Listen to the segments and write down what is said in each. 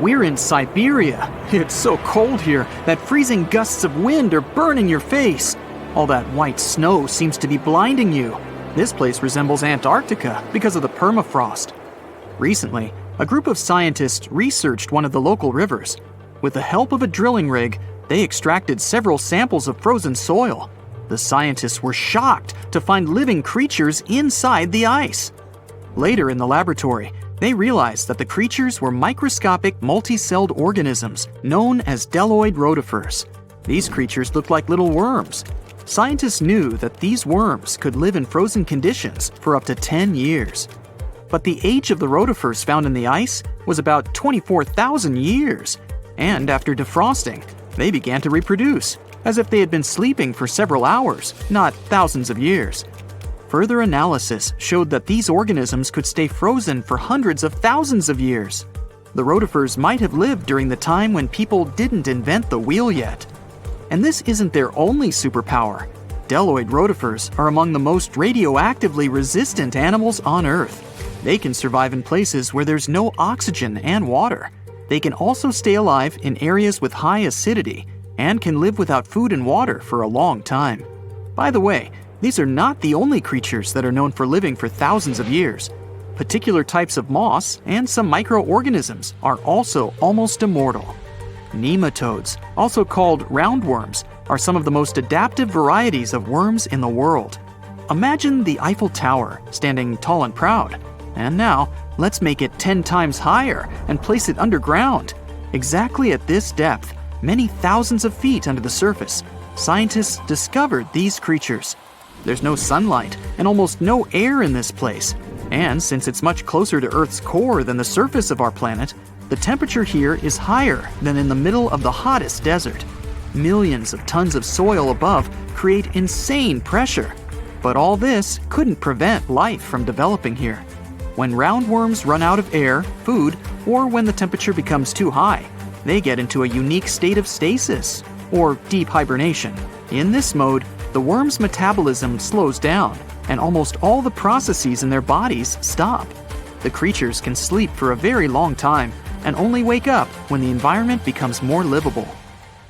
We're in Siberia. It's so cold here that freezing gusts of wind are burning your face. All that white snow seems to be blinding you. This place resembles Antarctica because of the permafrost. Recently, a group of scientists researched one of the local rivers. With the help of a drilling rig, they extracted several samples of frozen soil. The scientists were shocked to find living creatures inside the ice. Later in the laboratory, they realized that the creatures were microscopic multi-celled organisms known as deloid rotifers. These creatures looked like little worms. Scientists knew that these worms could live in frozen conditions for up to 10 years. But the age of the rotifers found in the ice was about 24,000 years. And after defrosting, they began to reproduce, as if they had been sleeping for several hours, not thousands of years. Further analysis showed that these organisms could stay frozen for hundreds of thousands of years. The rotifers might have lived during the time when people didn't invent the wheel yet. And this isn't their only superpower. Deloid rotifers are among the most radioactively resistant animals on Earth. They can survive in places where there's no oxygen and water. They can also stay alive in areas with high acidity and can live without food and water for a long time. By the way, these are not the only creatures that are known for living for thousands of years. Particular types of moss and some microorganisms are also almost immortal. Nematodes, also called roundworms, are some of the most adaptive varieties of worms in the world. Imagine the Eiffel Tower standing tall and proud. And now, let's make it 10 times higher and place it underground. Exactly at this depth, many thousands of feet under the surface, scientists discovered these creatures. There's no sunlight and almost no air in this place. And since it's much closer to Earth's core than the surface of our planet, the temperature here is higher than in the middle of the hottest desert. Millions of tons of soil above create insane pressure. But all this couldn't prevent life from developing here. When roundworms run out of air, food, or when the temperature becomes too high, they get into a unique state of stasis, or deep hibernation. In this mode, the worm's metabolism slows down, and almost all the processes in their bodies stop. The creatures can sleep for a very long time, and only wake up when the environment becomes more livable.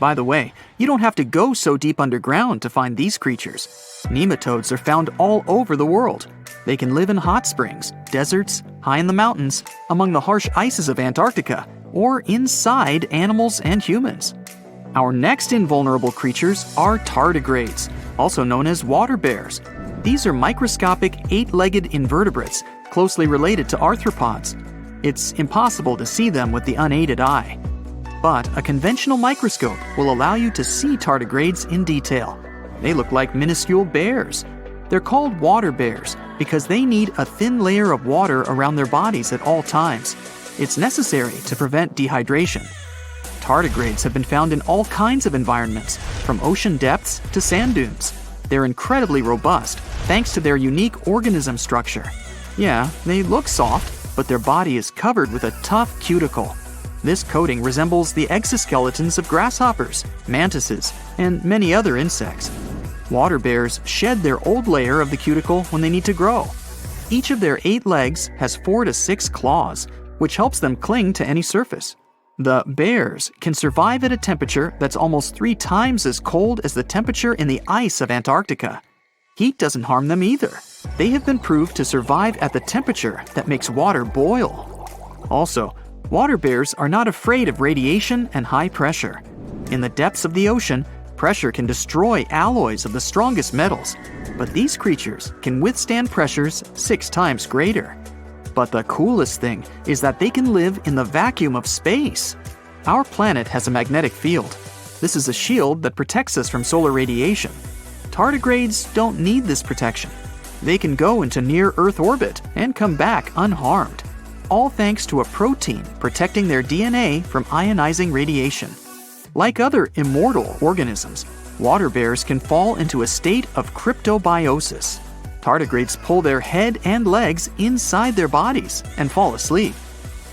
By the way, you don't have to go so deep underground to find these creatures. Nematodes are found all over the world. They can live in hot springs, deserts, high in the mountains, among the harsh ices of Antarctica, or inside animals and humans. Our next invulnerable creatures are tardigrades, also known as water bears. These are microscopic, 8-legged invertebrates closely related to arthropods. It's impossible to see them with the unaided eye. But a conventional microscope will allow you to see tardigrades in detail. They look like minuscule bears. They're called water bears because they need a thin layer of water around their bodies at all times. It's necessary to prevent dehydration. Tardigrades have been found in all kinds of environments, from ocean depths to sand dunes. They're incredibly robust thanks to their unique organism structure. Yeah, they look soft, but their body is covered with a tough cuticle. This coating resembles the exoskeletons of grasshoppers, mantises, and many other insects. Water bears shed their old layer of the cuticle when they need to grow. Each of their 8 legs has 4 to 6 claws, which helps them cling to any surface. The bears can survive at a temperature that's almost 3 times as cold as the temperature in the ice of Antarctica. Heat doesn't harm them either. They have been proved to survive at the temperature that makes water boil. Also, water bears are not afraid of radiation and high pressure. In the depths of the ocean, pressure can destroy alloys of the strongest metals, but these creatures can withstand pressures 6 times greater. But the coolest thing is that they can live in the vacuum of space. Our planet has a magnetic field. This is a shield that protects us from solar radiation. Tardigrades don't need this protection. They can go into near-Earth orbit and come back unharmed, all thanks to a protein protecting their DNA from ionizing radiation. Like other immortal organisms, water bears can fall into a state of cryptobiosis. Tardigrades pull their head and legs inside their bodies and fall asleep.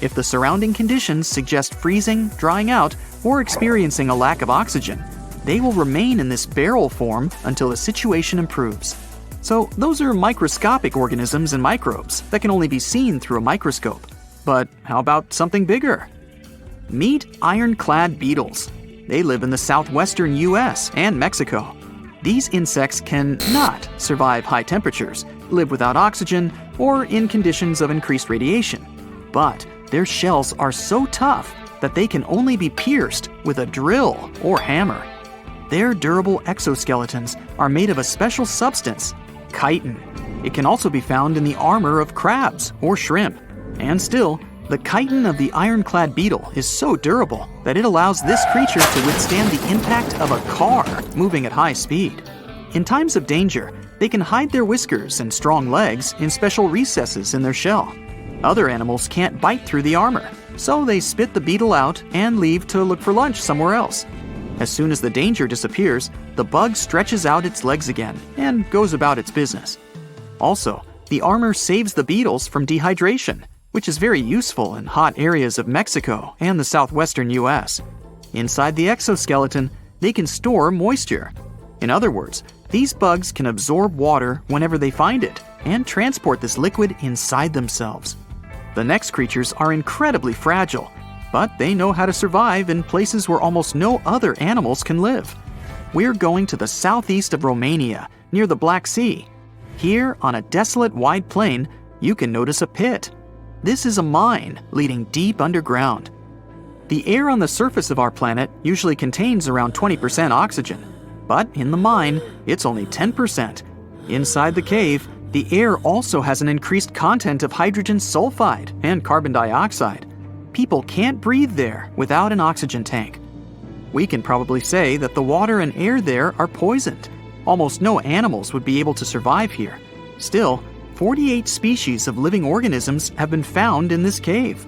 If the surrounding conditions suggest freezing, drying out, or experiencing a lack of oxygen, they will remain in this barrel form until the situation improves. So those are microscopic organisms and microbes that can only be seen through a microscope. But how about something bigger? Meet ironclad beetles. They live in the southwestern US and Mexico. These insects can not survive high temperatures, live without oxygen, or in conditions of increased radiation. But their shells are so tough that they can only be pierced with a drill or hammer. Their durable exoskeletons are made of a special substance, chitin. It can also be found in the armor of crabs or shrimp. And still, the chitin of the ironclad beetle is so durable that it allows this creature to withstand the impact of a car moving at high speed. In times of danger, they can hide their whiskers and strong legs in special recesses in their shell. Other animals can't bite through the armor, so they spit the beetle out and leave to look for lunch somewhere else. As soon as the danger disappears, the bug stretches out its legs again and goes about its business. Also, the armor saves the beetles from dehydration, which is very useful in hot areas of Mexico and the southwestern US. Inside the exoskeleton, they can store moisture. In other words, these bugs can absorb water whenever they find it and transport this liquid inside themselves. The next creatures are incredibly fragile, but they know how to survive in places where almost no other animals can live. We're going to the southeast of Romania, near the Black Sea. Here, on a desolate wide plain, you can notice a pit. This is a mine leading deep underground. The air on the surface of our planet usually contains around 20% oxygen, but in the mine, it's only 10%. Inside the cave, the air also has an increased content of hydrogen sulfide and carbon dioxide. People can't breathe there without an oxygen tank. We can probably say that the water and air there are poisoned. Almost no animals would be able to survive here. Still, 48 species of living organisms have been found in this cave.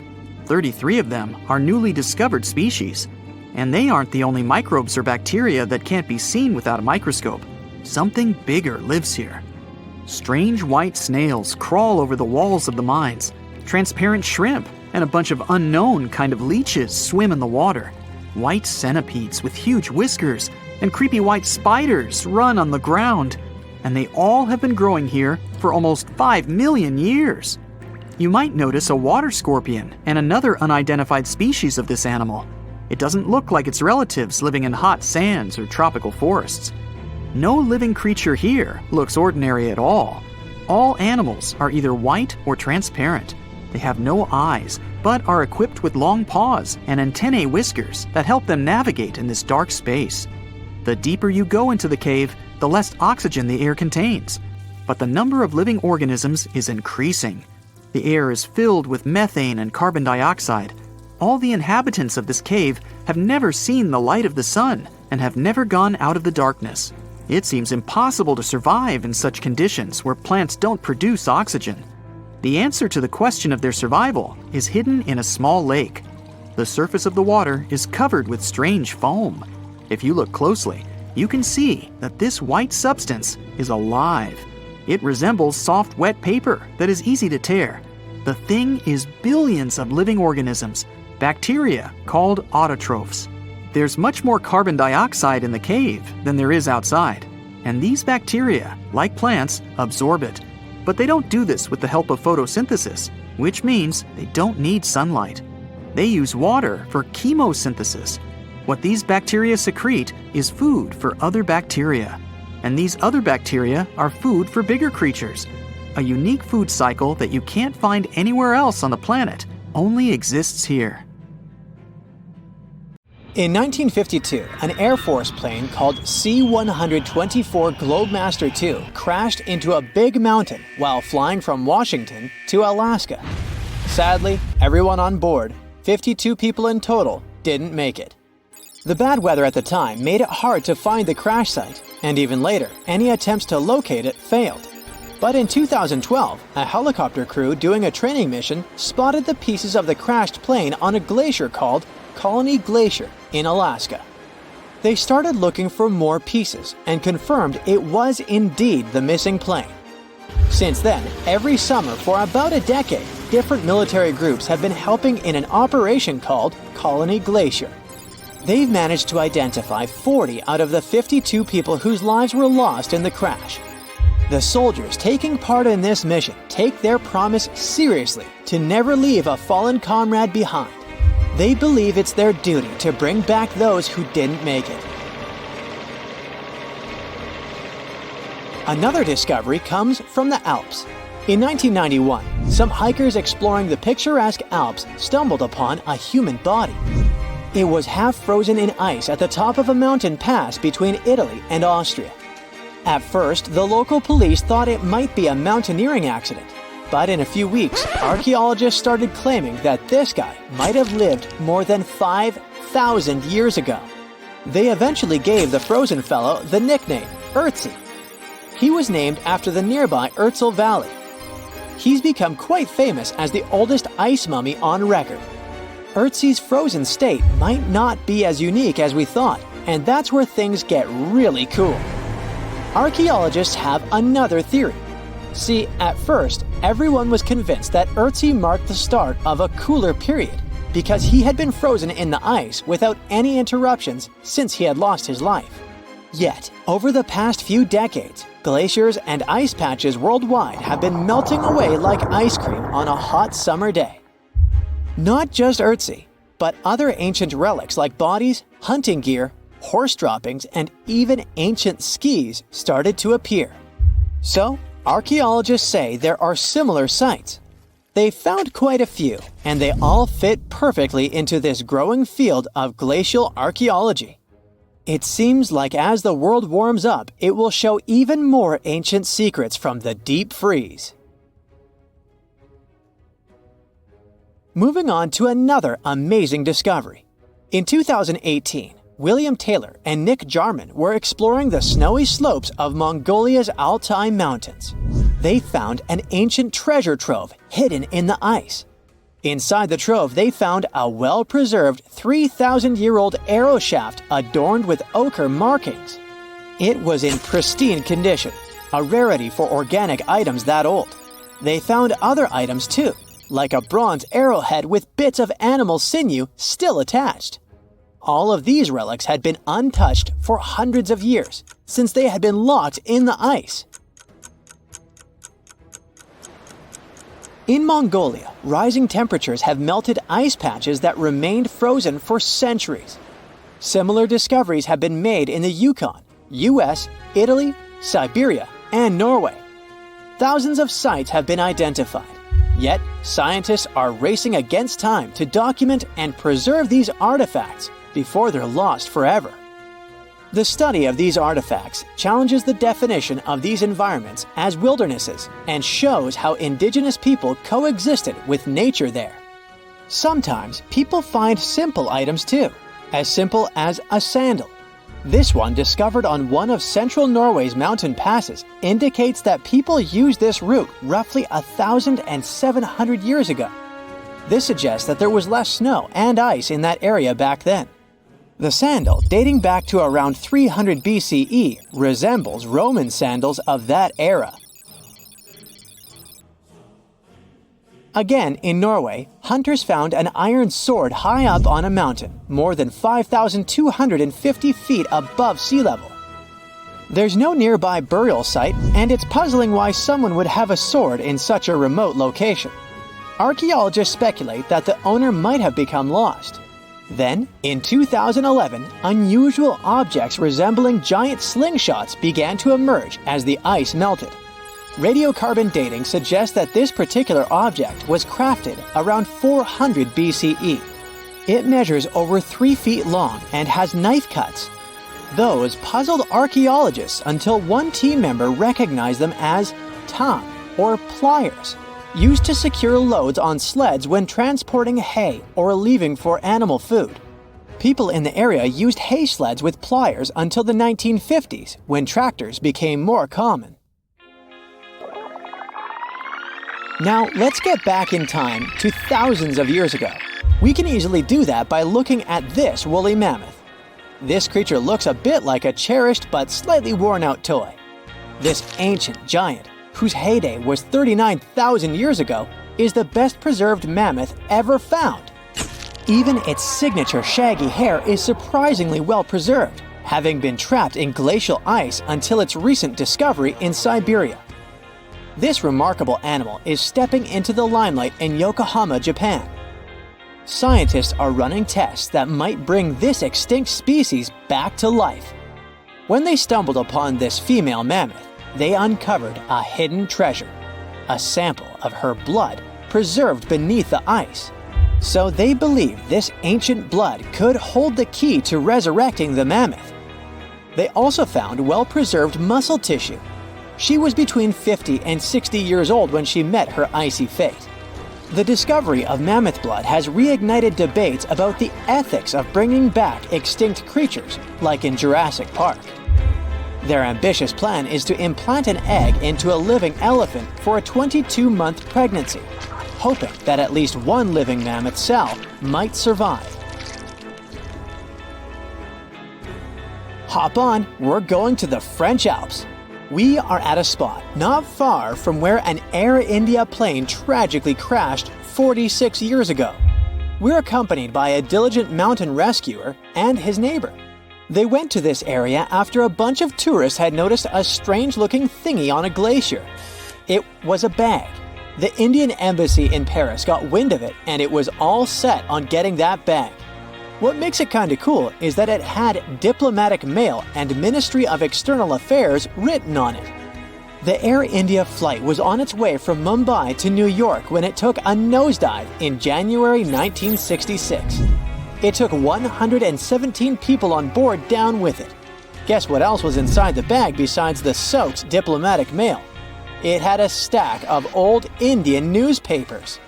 33 of them are newly discovered species. And they aren't the only microbes or bacteria that can't be seen without a microscope. Something bigger lives here. Strange white snails crawl over the walls of the mines. Transparent shrimp and a bunch of unknown kind of leeches swim in the water. White centipedes with huge whiskers and creepy white spiders run on the ground. And they all have been growing here for almost 5 million years. You might notice a water scorpion and another unidentified species of this animal. It doesn't look like its relatives living in hot sands or tropical forests. No living creature here looks ordinary at all. All animals are either white or transparent. They have no eyes, but are equipped with long paws and antennae whiskers that help them navigate in this dark space. The deeper you go into the cave, the less oxygen the air contains. But the number of living organisms is increasing. The air is filled with methane and carbon dioxide. All the inhabitants of this cave have never seen the light of the sun and have never gone out of the darkness. It seems impossible to survive in such conditions where plants don't produce oxygen. The answer to the question of their survival is hidden in a small lake. The surface of the water is covered with strange foam. If you look closely, you can see that this white substance is alive. It resembles soft, wet paper that is easy to tear. The thing is billions of living organisms, bacteria called autotrophs. There's much more carbon dioxide in the cave than there is outside, and these bacteria, like plants, absorb it. But they don't do this with the help of photosynthesis, which means they don't need sunlight. They use water for chemosynthesis. What these bacteria secrete is food for other bacteria. And these other bacteria are food for bigger creatures. A unique food cycle that you can't find anywhere else on the planet only exists here. In 1952, an Air Force plane called C-124 Globemaster II crashed into a big mountain while flying from Washington to Alaska. Sadly, everyone on board, 52 people in total, didn't make it. The bad weather at the time made it hard to find the crash site, and even later, any attempts to locate it failed. But in 2012, a helicopter crew doing a training mission spotted the pieces of the crashed plane on a glacier called Colony Glacier in Alaska. They started looking for more pieces and confirmed it was indeed the missing plane. Since then, every summer for about a decade, different military groups have been helping in an operation called Colony Glacier. They've managed to identify 40 out of the 52 people whose lives were lost in the crash. The soldiers taking part in this mission take their promise seriously to never leave a fallen comrade behind. They believe it's their duty to bring back those who didn't make it. Another discovery comes from the Alps. In 1991, some hikers exploring the picturesque Alps stumbled upon a human body. It was half frozen in ice at the top of a mountain pass between Italy and Austria. At first, the local police thought it might be a mountaineering accident, but in a few weeks, archaeologists started claiming that this guy might have lived more than 5,000 years ago. They eventually gave the frozen fellow the nickname Ötzi. He was named after the nearby Ötztal Valley. He's become quite famous as the oldest ice mummy on record. Ötzi's frozen state might not be as unique as we thought, and that's where things get really cool. Archaeologists have another theory. See, at first, everyone was convinced that Ötzi marked the start of a cooler period because he had been frozen in the ice without any interruptions since he had lost his life. Yet, over the past few decades, glaciers and ice patches worldwide have been melting away like ice cream on a hot summer day. Not just Ötzi, but other ancient relics like bodies, hunting gear, horse droppings, and even ancient skis started to appear. So, archaeologists say there are similar sites. They found quite a few, and they all fit perfectly into this growing field of glacial archaeology. It seems like as the world warms up, it will show even more ancient secrets from the deep freeze. Moving on to another amazing discovery. In 2018, William Taylor and Nick Jarman were exploring the snowy slopes of Mongolia's Altai Mountains. They found an ancient treasure trove hidden in the ice. Inside the trove, they found a well-preserved 3,000-year-old arrow shaft adorned with ochre markings. It was in pristine condition, a rarity for organic items that old. They found other items too, like a bronze arrowhead with bits of animal sinew still attached. All of these relics had been untouched for hundreds of years, since they had been locked in the ice. In Mongolia, rising temperatures have melted ice patches that remained frozen for centuries. Similar discoveries have been made in the Yukon, US, Italy, Siberia, and Norway. Thousands of sites have been identified. Yet, scientists are racing against time to document and preserve these artifacts before they're lost forever. The study of these artifacts challenges the definition of these environments as wildernesses and shows how indigenous people coexisted with nature there. Sometimes people find simple items too, as simple as a sandal. This one, discovered on one of central Norway's mountain passes, indicates that people used this route roughly 1,700 years ago. This suggests that there was less snow and ice in that area back then. The sandal, dating back to around 300 BCE, resembles Roman sandals of that era. Again, in Norway, hunters found an iron sword high up on a mountain, more than 5,250 feet above sea level. There's no nearby burial site, and it's puzzling why someone would have a sword in such a remote location. Archaeologists speculate that the owner might have become lost. Then, in 2011, unusual objects resembling giant slingshots began to emerge as the ice melted. Radiocarbon dating suggests that this particular object was crafted around 400 BCE. It measures over 3 feet long and has knife cuts. Those puzzled archaeologists until one team member recognized them as tang, or pliers, used to secure loads on sleds when transporting hay or leaving for animal food. People in the area used hay sleds with pliers until the 1950s, when tractors became more common. Now, let's get back in time to thousands of years ago. We can easily do that by looking at this woolly mammoth. This creature looks a bit like a cherished but slightly worn-out toy. This ancient giant, whose heyday was 39,000 years ago, is the best preserved mammoth ever found. Even its signature shaggy hair is surprisingly well preserved, having been trapped in glacial ice until its recent discovery in Siberia. This remarkable animal is stepping into the limelight in Yokohama, Japan. Scientists are running tests that might bring this extinct species back to life. When they stumbled upon this female mammoth, they uncovered a hidden treasure, a sample of her blood preserved beneath the ice. So they believe this ancient blood could hold the key to resurrecting the mammoth. They also found well-preserved muscle tissue. She was between 50 and 60 years old when she met her icy fate. The discovery of mammoth blood has reignited debates about the ethics of bringing back extinct creatures, like in Jurassic Park. Their ambitious plan is to implant an egg into a living elephant for a 22-month pregnancy, hoping that at least one living mammoth cell might survive. Hop on, we're going to the French Alps. We are at a spot not far from where an Air India plane tragically crashed 46 years ago. We're accompanied by a diligent mountain rescuer and his neighbor. They went to this area after a bunch of tourists had noticed a strange-looking thingy on a glacier. It was a bag. The Indian embassy in Paris got wind of it, and it was all set on getting that bag. What makes it kinda cool is that it had diplomatic mail and Ministry of External Affairs written on it. The Air India flight was on its way from Mumbai to New York when it took a nosedive in January 1966. It took 117 people on board down with it. Guess what else was inside the bag besides the soaked diplomatic mail? It had a stack of old Indian newspapers.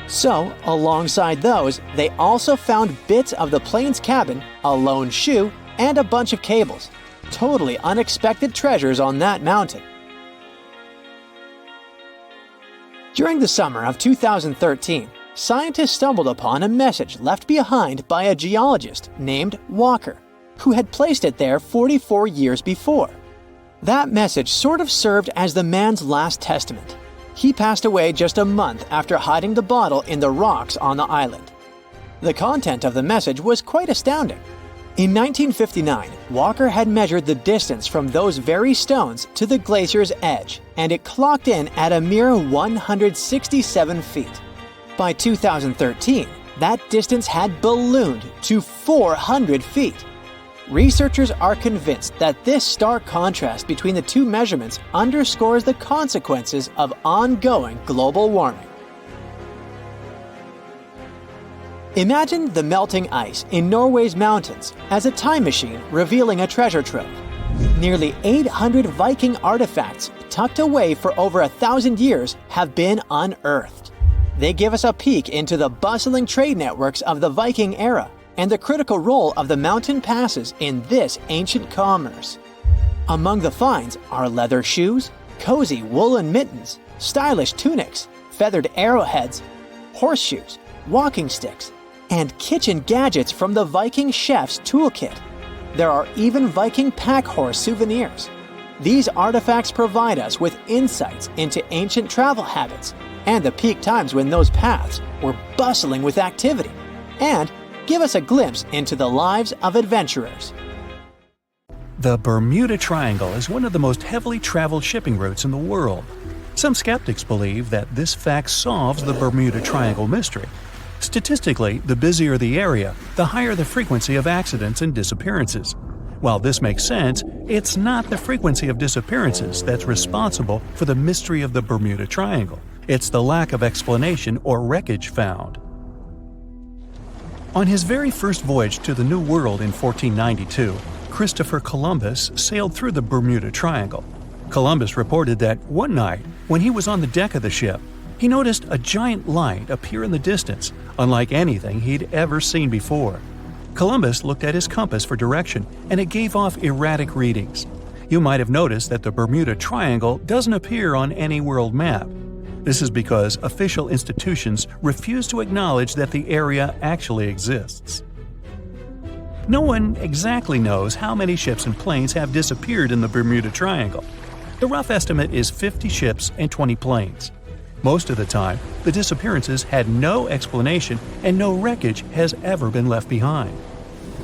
So, alongside those, they also found bits of the plane's cabin, a lone shoe, and a bunch of cables. Totally unexpected treasures on that mountain. During the summer of 2013, scientists stumbled upon a message left behind by a geologist named Walker, who had placed it there 44 years before. That message sort of served as the man's last testament. He passed away just a month after hiding the bottle in the rocks on the island. The content of the message was quite astounding. In 1959, Walker had measured the distance from those very stones to the glacier's edge, and it clocked in at a mere 167 feet. By 2013, that distance had ballooned to 400 feet. Researchers are convinced that this stark contrast between the two measurements underscores the consequences of ongoing global warming. Imagine the melting ice in Norway's mountains as a time machine revealing a treasure trove. Nearly 800 Viking artifacts tucked away for over 1,000 years have been unearthed. They give us a peek into the bustling trade networks of the Viking era and the critical role of the mountain passes in this ancient commerce. Among the finds are leather shoes, cozy woolen mittens, stylish tunics, feathered arrowheads, horseshoes, walking sticks, and kitchen gadgets from the Viking chef's toolkit. There are even Viking pack horse souvenirs. These artifacts provide us with insights into ancient travel habits and the peak times when those paths were bustling with activity, and give us a glimpse into the lives of adventurers. The Bermuda Triangle is one of the most heavily traveled shipping routes in the world. Some skeptics believe that this fact solves the Bermuda Triangle mystery. Statistically, the busier the area, the higher the frequency of accidents and disappearances. While this makes sense, it's not the frequency of disappearances that's responsible for the mystery of the Bermuda Triangle. It's the lack of explanation or wreckage found. On his very first voyage to the New World in 1492, Christopher Columbus sailed through the Bermuda Triangle. Columbus reported that one night, when he was on the deck of the ship, he noticed a giant light appear in the distance, unlike anything he'd ever seen before. Columbus looked at his compass for direction, and it gave off erratic readings. You might have noticed that the Bermuda Triangle doesn't appear on any world map. This is because official institutions refuse to acknowledge that the area actually exists. No one exactly knows how many ships and planes have disappeared in the Bermuda Triangle. The rough estimate is 50 ships and 20 planes. Most of the time, the disappearances had no explanation and no wreckage has ever been left behind.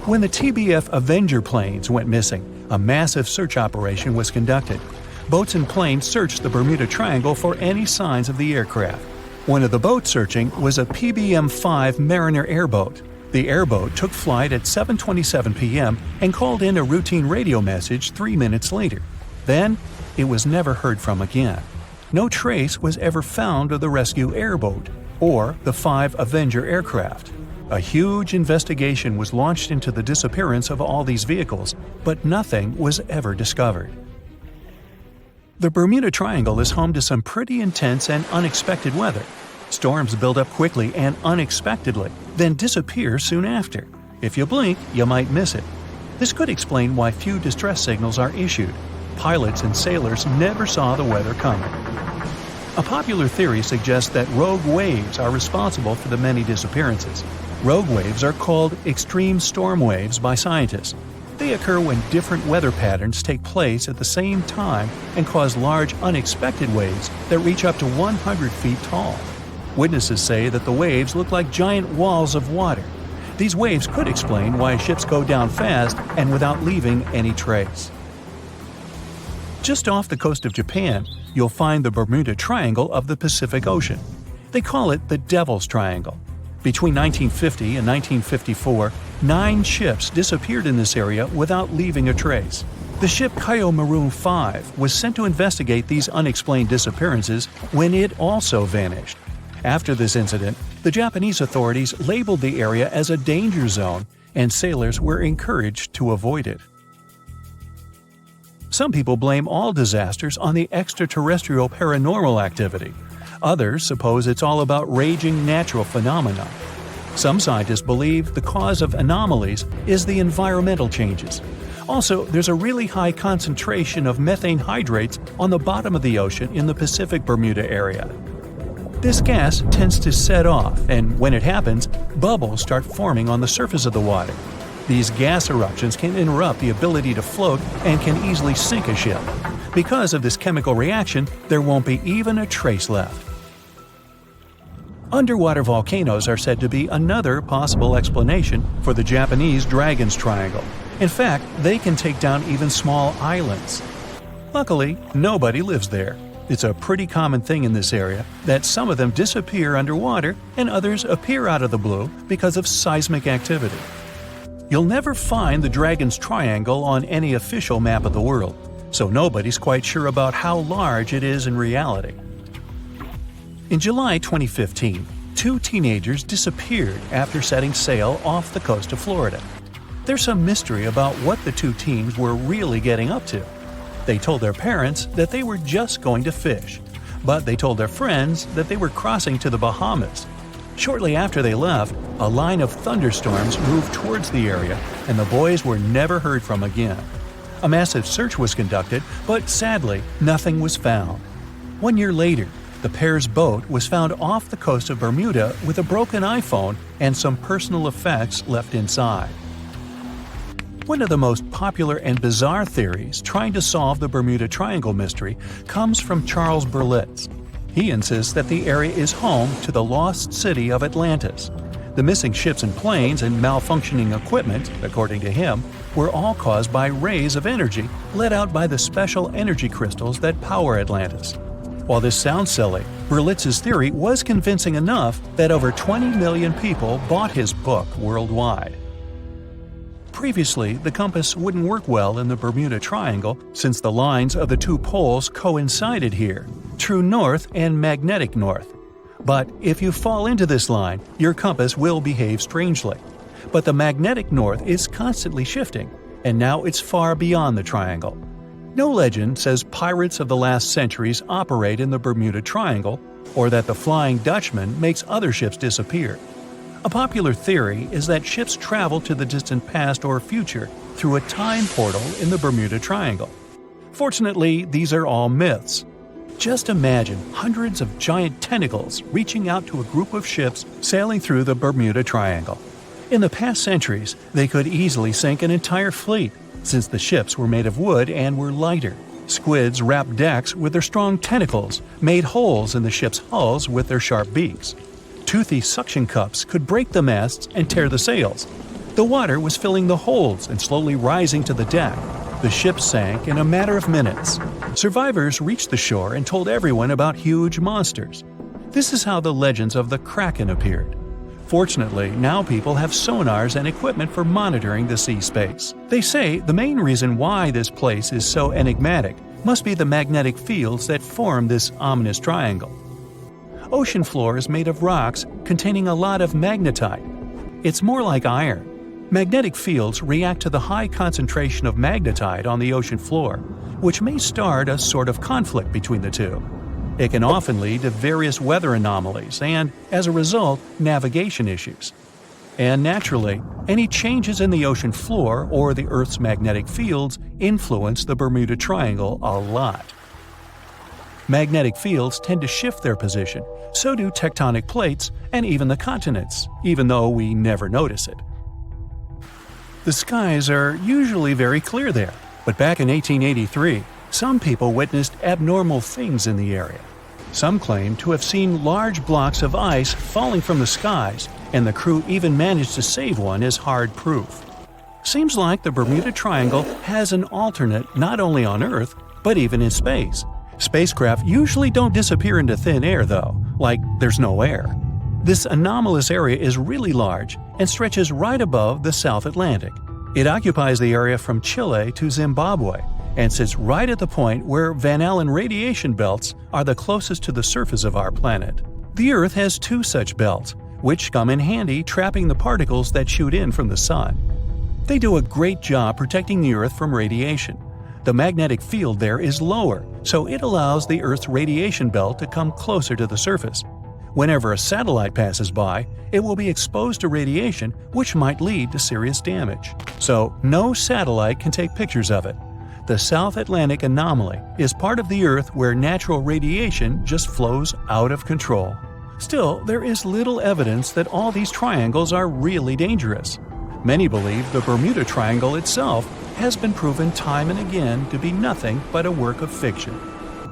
When the TBF Avenger planes went missing, a massive search operation was conducted. Boats and planes searched the Bermuda Triangle for any signs of the aircraft. One of the boats searching was a PBM-5 Mariner airboat. The airboat took flight at 7:27 p.m. and called in a routine radio message 3 minutes later. Then, it was never heard from again. No trace was ever found of the rescue airboat or the 5 Avenger aircraft. A huge investigation was launched into the disappearance of all these vehicles, but nothing was ever discovered. The Bermuda Triangle is home to some pretty intense and unexpected weather. Storms build up quickly and unexpectedly, then disappear soon after. If you blink, you might miss it. This could explain why few distress signals are issued. Pilots and sailors never saw the weather coming. A popular theory suggests that rogue waves are responsible for the many disappearances. Rogue waves are called extreme storm waves by scientists. They occur when different weather patterns take place at the same time and cause large unexpected waves that reach up to 100 feet tall. Witnesses say that the waves look like giant walls of water. These waves could explain why ships go down fast and without leaving any trace. Just off the coast of Japan, you'll find the Bermuda Triangle of the Pacific Ocean. They call it the Devil's Triangle. Between 1950 and 1954, 9 ships disappeared in this area without leaving a trace. The ship Maroon 5 was sent to investigate these unexplained disappearances when it also vanished. After this incident, the Japanese authorities labeled the area as a danger zone, and sailors were encouraged to avoid it. Some people blame all disasters on the extraterrestrial paranormal activity. Others suppose it's all about raging natural phenomena. Some scientists believe the cause of anomalies is the environmental changes. Also, there's a really high concentration of methane hydrates on the bottom of the ocean in the Pacific Bermuda area. This gas tends to set off, and when it happens, bubbles start forming on the surface of the water. These gas eruptions can interrupt the ability to float and can easily sink a ship. Because of this chemical reaction, there won't be even a trace left. Underwater volcanoes are said to be another possible explanation for the Japanese Dragon's Triangle. In fact, they can take down even small islands. Luckily, nobody lives there. It's a pretty common thing in this area that some of them disappear underwater and others appear out of the blue because of seismic activity. You'll never find the Dragon's Triangle on any official map of the world, so nobody's quite sure about how large it is in reality. In July 2015, 2 teenagers disappeared after setting sail off the coast of Florida. There's some mystery about what the 2 teens were really getting up to. They told their parents that they were just going to fish, but they told their friends that they were crossing to the Bahamas. Shortly after they left, a line of thunderstorms moved towards the area, and the boys were never heard from again. A massive search was conducted, but sadly, nothing was found. 1 year later, the pair's boat was found off the coast of Bermuda with a broken iPhone and some personal effects left inside. One of the most popular and bizarre theories trying to solve the Bermuda Triangle mystery comes from Charles Berlitz. He insists that the area is home to the lost city of Atlantis. The missing ships and planes and malfunctioning equipment, according to him, were all caused by rays of energy let out by the special energy crystals that power Atlantis. While this sounds silly, Berlitz's theory was convincing enough that over 20 million people bought his book worldwide. Previously, the compass wouldn't work well in the Bermuda Triangle since the lines of the 2 poles coincided here, true north and magnetic north. But if you fall into this line, your compass will behave strangely. But the magnetic north is constantly shifting, and now it's far beyond the triangle. No legend says pirates of the last centuries operate in the Bermuda Triangle, or that the Flying Dutchman makes other ships disappear. A popular theory is that ships travel to the distant past or future through a time portal in the Bermuda Triangle. Fortunately, these are all myths. Just imagine hundreds of giant tentacles reaching out to a group of ships sailing through the Bermuda Triangle. In the past centuries, they could easily sink an entire fleet, since the ships were made of wood and were lighter. Squids wrapped decks with their strong tentacles, made holes in the ship's hulls with their sharp beaks. Toothy suction cups could break the masts and tear the sails. The water was filling the holds and slowly rising to the deck. The ship sank in a matter of minutes. Survivors reached the shore and told everyone about huge monsters. This is how the legends of the Kraken appeared. Fortunately, now people have sonars and equipment for monitoring the sea space. They say the main reason why this place is so enigmatic must be the magnetic fields that form this ominous triangle. Ocean floor is made of rocks containing a lot of magnetite. It's more like iron. Magnetic fields react to the high concentration of magnetite on the ocean floor, which may start a sort of conflict between the two. It can often lead to various weather anomalies and, as a result, navigation issues. And naturally, any changes in the ocean floor or the Earth's magnetic fields influence the Bermuda Triangle a lot. Magnetic fields tend to shift their position, so do tectonic plates and even the continents, even though we never notice it. The skies are usually very clear there, but back in 1883, some people witnessed abnormal things in the area. Some claim to have seen large blocks of ice falling from the skies, and the crew even managed to save one as hard proof. Seems like the Bermuda Triangle has an alternate not only on Earth, but even in space. Spacecraft usually don't disappear into thin air though, like there's no air. This anomalous area is really large and stretches right above the South Atlantic. It occupies the area from Chile to Zimbabwe and sits right at the point where Van Allen radiation belts are the closest to the surface of our planet. The Earth has two such belts, which come in handy trapping the particles that shoot in from the Sun. They do a great job protecting the Earth from radiation. The magnetic field there is lower, so it allows the Earth's radiation belt to come closer to the surface. Whenever a satellite passes by, it will be exposed to radiation, which might lead to serious damage. So, no satellite can take pictures of it. The South Atlantic anomaly is part of the Earth where natural radiation just flows out of control. Still, there is little evidence that all these triangles are really dangerous. Many believe the Bermuda Triangle itself has been proven time and again to be nothing but a work of fiction.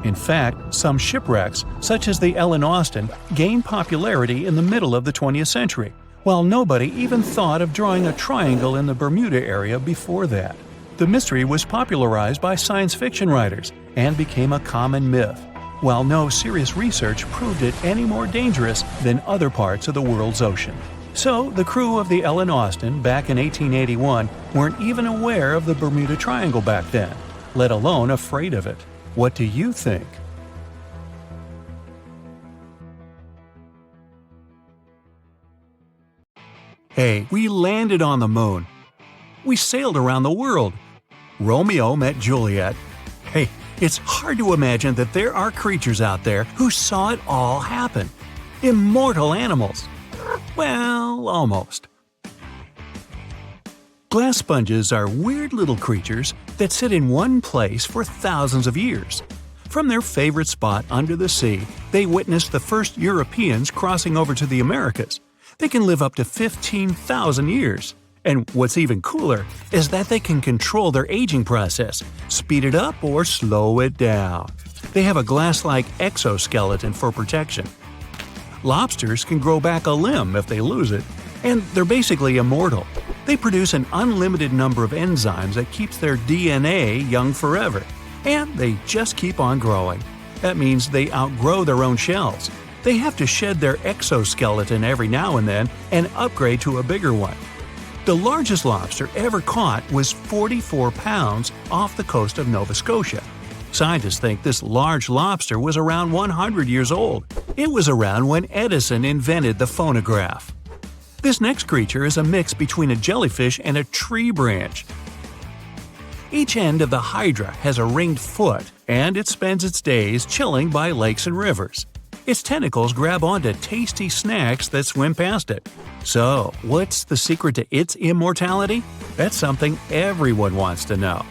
In fact, some shipwrecks, such as the Ellen Austin, gained popularity in the middle of the 20th century, while nobody even thought of drawing a triangle in the Bermuda area before that. The mystery was popularized by science fiction writers and became a common myth, while no serious research proved it any more dangerous than other parts of the world's ocean. So, the crew of the Ellen Austin back in 1881 weren't even aware of the Bermuda Triangle back then, let alone afraid of it. What do you think? Hey, we landed on the moon. We sailed around the world. Romeo met Juliet. Hey, it's hard to imagine that there are creatures out there who saw it all happen. Immortal animals. Well, almost. Glass sponges are weird little creatures that sit in one place for thousands of years. From their favorite spot under the sea, they witnessed the first Europeans crossing over to the Americas. They can live up to 15,000 years. And what's even cooler is that they can control their aging process, speed it up or slow it down. They have a glass-like exoskeleton for protection. Lobsters can grow back a limb if they lose it, and they're basically immortal. They produce an unlimited number of enzymes that keeps their DNA young forever, and they just keep on growing. That means they outgrow their own shells. They have to shed their exoskeleton every now and then and upgrade to a bigger one. The largest lobster ever caught was 44 pounds off the coast of Nova Scotia. Scientists think this large lobster was around 100 years old. It was around when Edison invented the phonograph. This next creature is a mix between a jellyfish and a tree branch. Each end of the hydra has a ringed foot, and it spends its days chilling by lakes and rivers. Its tentacles grab onto tasty snacks that swim past it. So, what's the secret to its immortality? That's something everyone wants to know.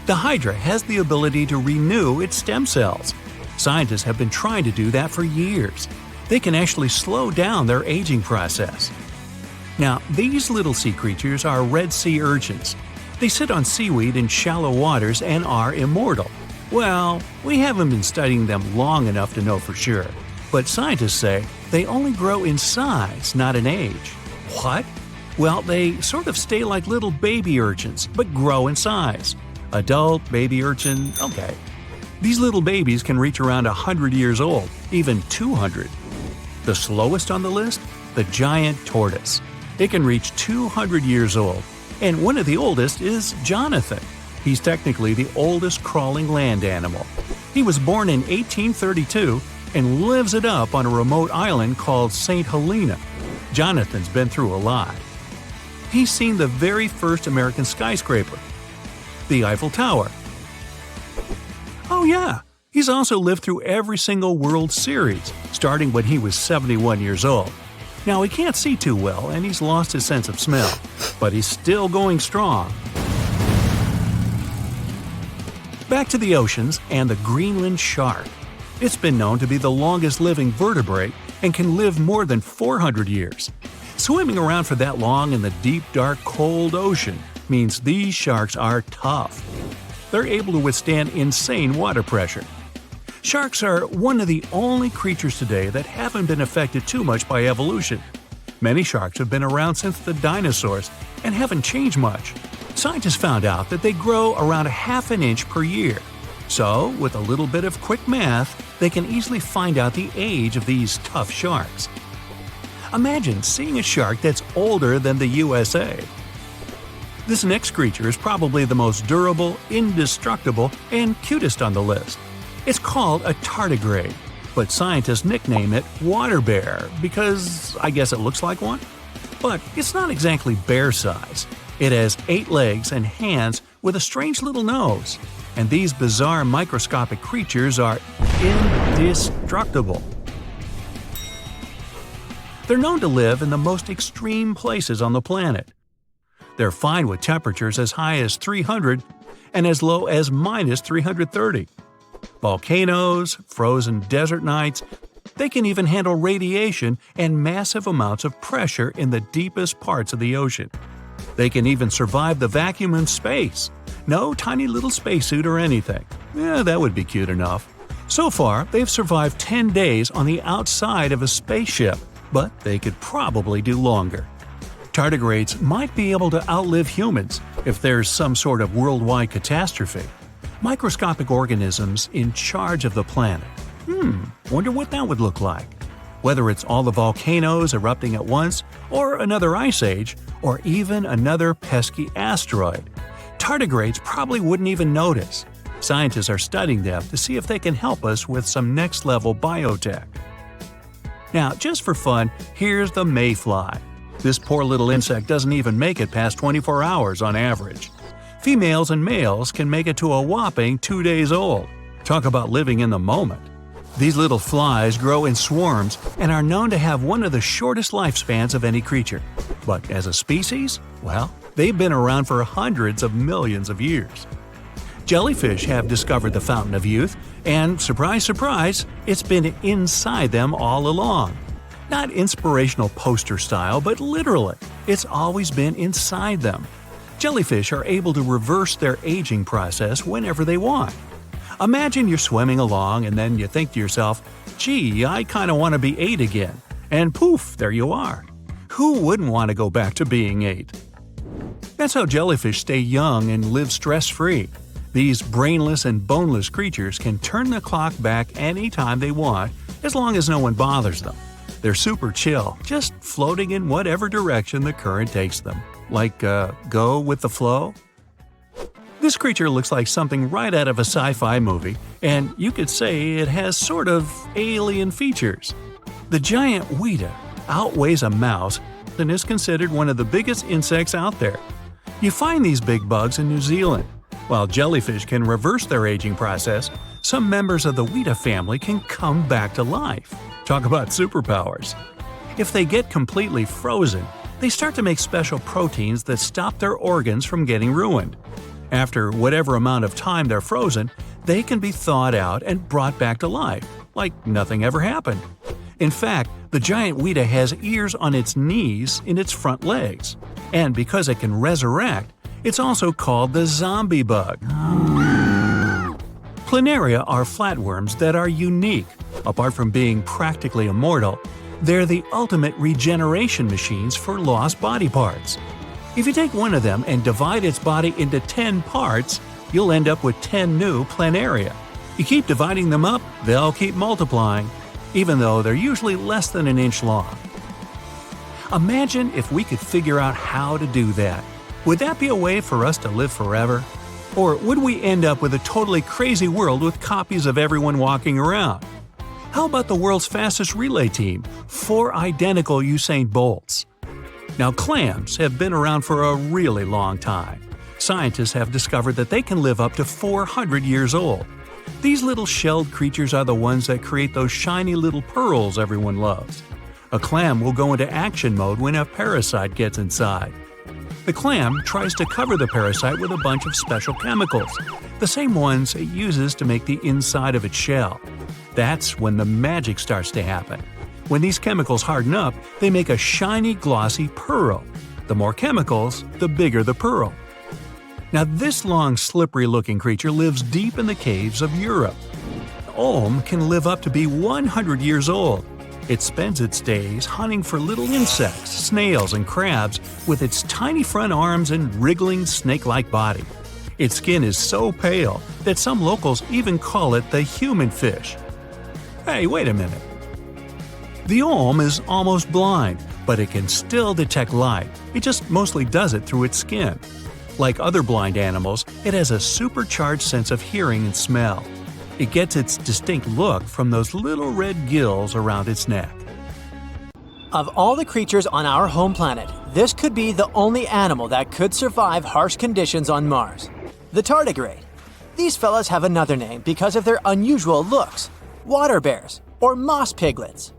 The hydra has the ability to renew its stem cells. Scientists have been trying to do that for years. They can actually slow down their aging process. Now, these little sea creatures are red sea urchins. They sit on seaweed in shallow waters and are immortal. Well, we haven't been studying them long enough to know for sure. But scientists say they only grow in size, not in age. What? Well, they sort of stay like little baby urchins, but grow in size. Adult, baby urchin, okay. These little babies can reach around 100 years old, even 200. The slowest on the list? The giant tortoise. It can reach 200 years old, and one of the oldest is Jonathan. He's technically the oldest crawling land animal. He was born in 1832 and lives it up on a remote island called St. Helena. Jonathan's been through a lot. He's seen the very first American skyscraper, the Eiffel Tower. Oh yeah, he's also lived through every single World Series, starting when he was 71 years old. Now he can't see too well and he's lost his sense of smell, but he's still going strong. Back to the oceans and the Greenland shark. It's been known to be the longest living vertebrate and can live more than 400 years. Swimming around for that long in the deep, dark, cold ocean means these sharks are tough. They're able to withstand insane water pressure. Sharks are one of the only creatures today that haven't been affected too much by evolution. Many sharks have been around since the dinosaurs and haven't changed much. Scientists found out that they grow around a half an inch per year. So, with a little bit of quick math, they can easily find out the age of these tough sharks. Imagine seeing a shark that's older than the USA. This next creature is probably the most durable, indestructible, and cutest on the list. It's called a tardigrade, but scientists nickname it water bear because I guess it looks like one. But it's not exactly bear size. It has 8 legs and hands with a strange little nose. And these bizarre microscopic creatures are indestructible. They're known to live in the most extreme places on the planet. They're fine with temperatures as high as 300 and as low as minus 330. Volcanoes, frozen desert nights, they can even handle radiation and massive amounts of pressure in the deepest parts of the ocean. They can even survive the vacuum in space. No tiny little spacesuit or anything. Yeah, that would be cute enough. So far, they've survived 10 days on the outside of a spaceship, but they could probably do longer. Tardigrades might be able to outlive humans if there's some sort of worldwide catastrophe. Microscopic organisms in charge of the planet. Wonder what that would look like. Whether it's all the volcanoes erupting at once, or another ice age, or even another pesky asteroid. Tardigrades probably wouldn't even notice. Scientists are studying them to see if they can help us with some next-level biotech. Now, just for fun, here's the mayfly. This poor little insect doesn't even make it past 24 hours on average. Females and males can make it to a whopping 2 days old. Talk about living in the moment. These little flies grow in swarms and are known to have one of the shortest lifespans of any creature. But as a species, well, they've been around for hundreds of millions of years. Jellyfish have discovered the fountain of youth, and surprise, surprise, it's been inside them all along. Not inspirational poster style, but literally, it's always been inside them. Jellyfish are able to reverse their aging process whenever they want. Imagine you're swimming along and then you think to yourself, gee, I kind of want to be 8 again. And poof, there you are. Who wouldn't want to go back to being 8? That's how jellyfish stay young and live stress-free. These brainless and boneless creatures can turn the clock back anytime they want, as long as no one bothers them. They're super chill, just floating in whatever direction the current takes them. Like, go with the flow? This creature looks like something right out of a sci-fi movie, and you could say it has sort of alien features. The giant weta outweighs a mouse and is considered one of the biggest insects out there. You find these big bugs in New Zealand. While jellyfish can reverse their aging process, some members of the weta family can come back to life. Talk about superpowers. If they get completely frozen, they start to make special proteins that stop their organs from getting ruined. After whatever amount of time they're frozen, they can be thawed out and brought back to life, like nothing ever happened. In fact, the giant weta has ears on its knees in its front legs. And because it can resurrect, it's also called the zombie bug. Planaria are flatworms that are unique. Apart from being practically immortal, they're the ultimate regeneration machines for lost body parts. If you take one of them and divide its body into 10 parts, you'll end up with 10 new planaria. You keep dividing them up, they'll keep multiplying. even though they're usually less than an inch long. Imagine if we could figure out how to do that. Would that be a way for us to live forever? Or would we end up with a totally crazy world with copies of everyone walking around? How about the world's fastest relay team, 4 identical Usain Bolts? Now, clams have been around for a really long time. Scientists have discovered that they can live up to 400 years old. These little shelled creatures are the ones that create those shiny little pearls everyone loves. A clam will go into action mode when a parasite gets inside. The clam tries to cover the parasite with a bunch of special chemicals, the same ones it uses to make the inside of its shell. That's when the magic starts to happen. When these chemicals harden up, they make a shiny, glossy pearl. The more chemicals, the bigger the pearl. Now, this long, slippery-looking creature lives deep in the caves of Europe. The olm can live up to be 100 years old. It spends its days hunting for little insects, snails, and crabs with its tiny front arms and wriggling snake-like body. Its skin is so pale that some locals even call it the human fish. Hey, wait a minute. The olm is almost blind, but it can still detect light. It just mostly does it through its skin. Like other blind animals, it has a supercharged sense of hearing and smell. It gets its distinct look from those little red gills around its neck. Of all the creatures on our home planet, this could be the only animal that could survive harsh conditions on Mars. The tardigrade. These fellas have another name because of their unusual looks: water bears or moss piglets.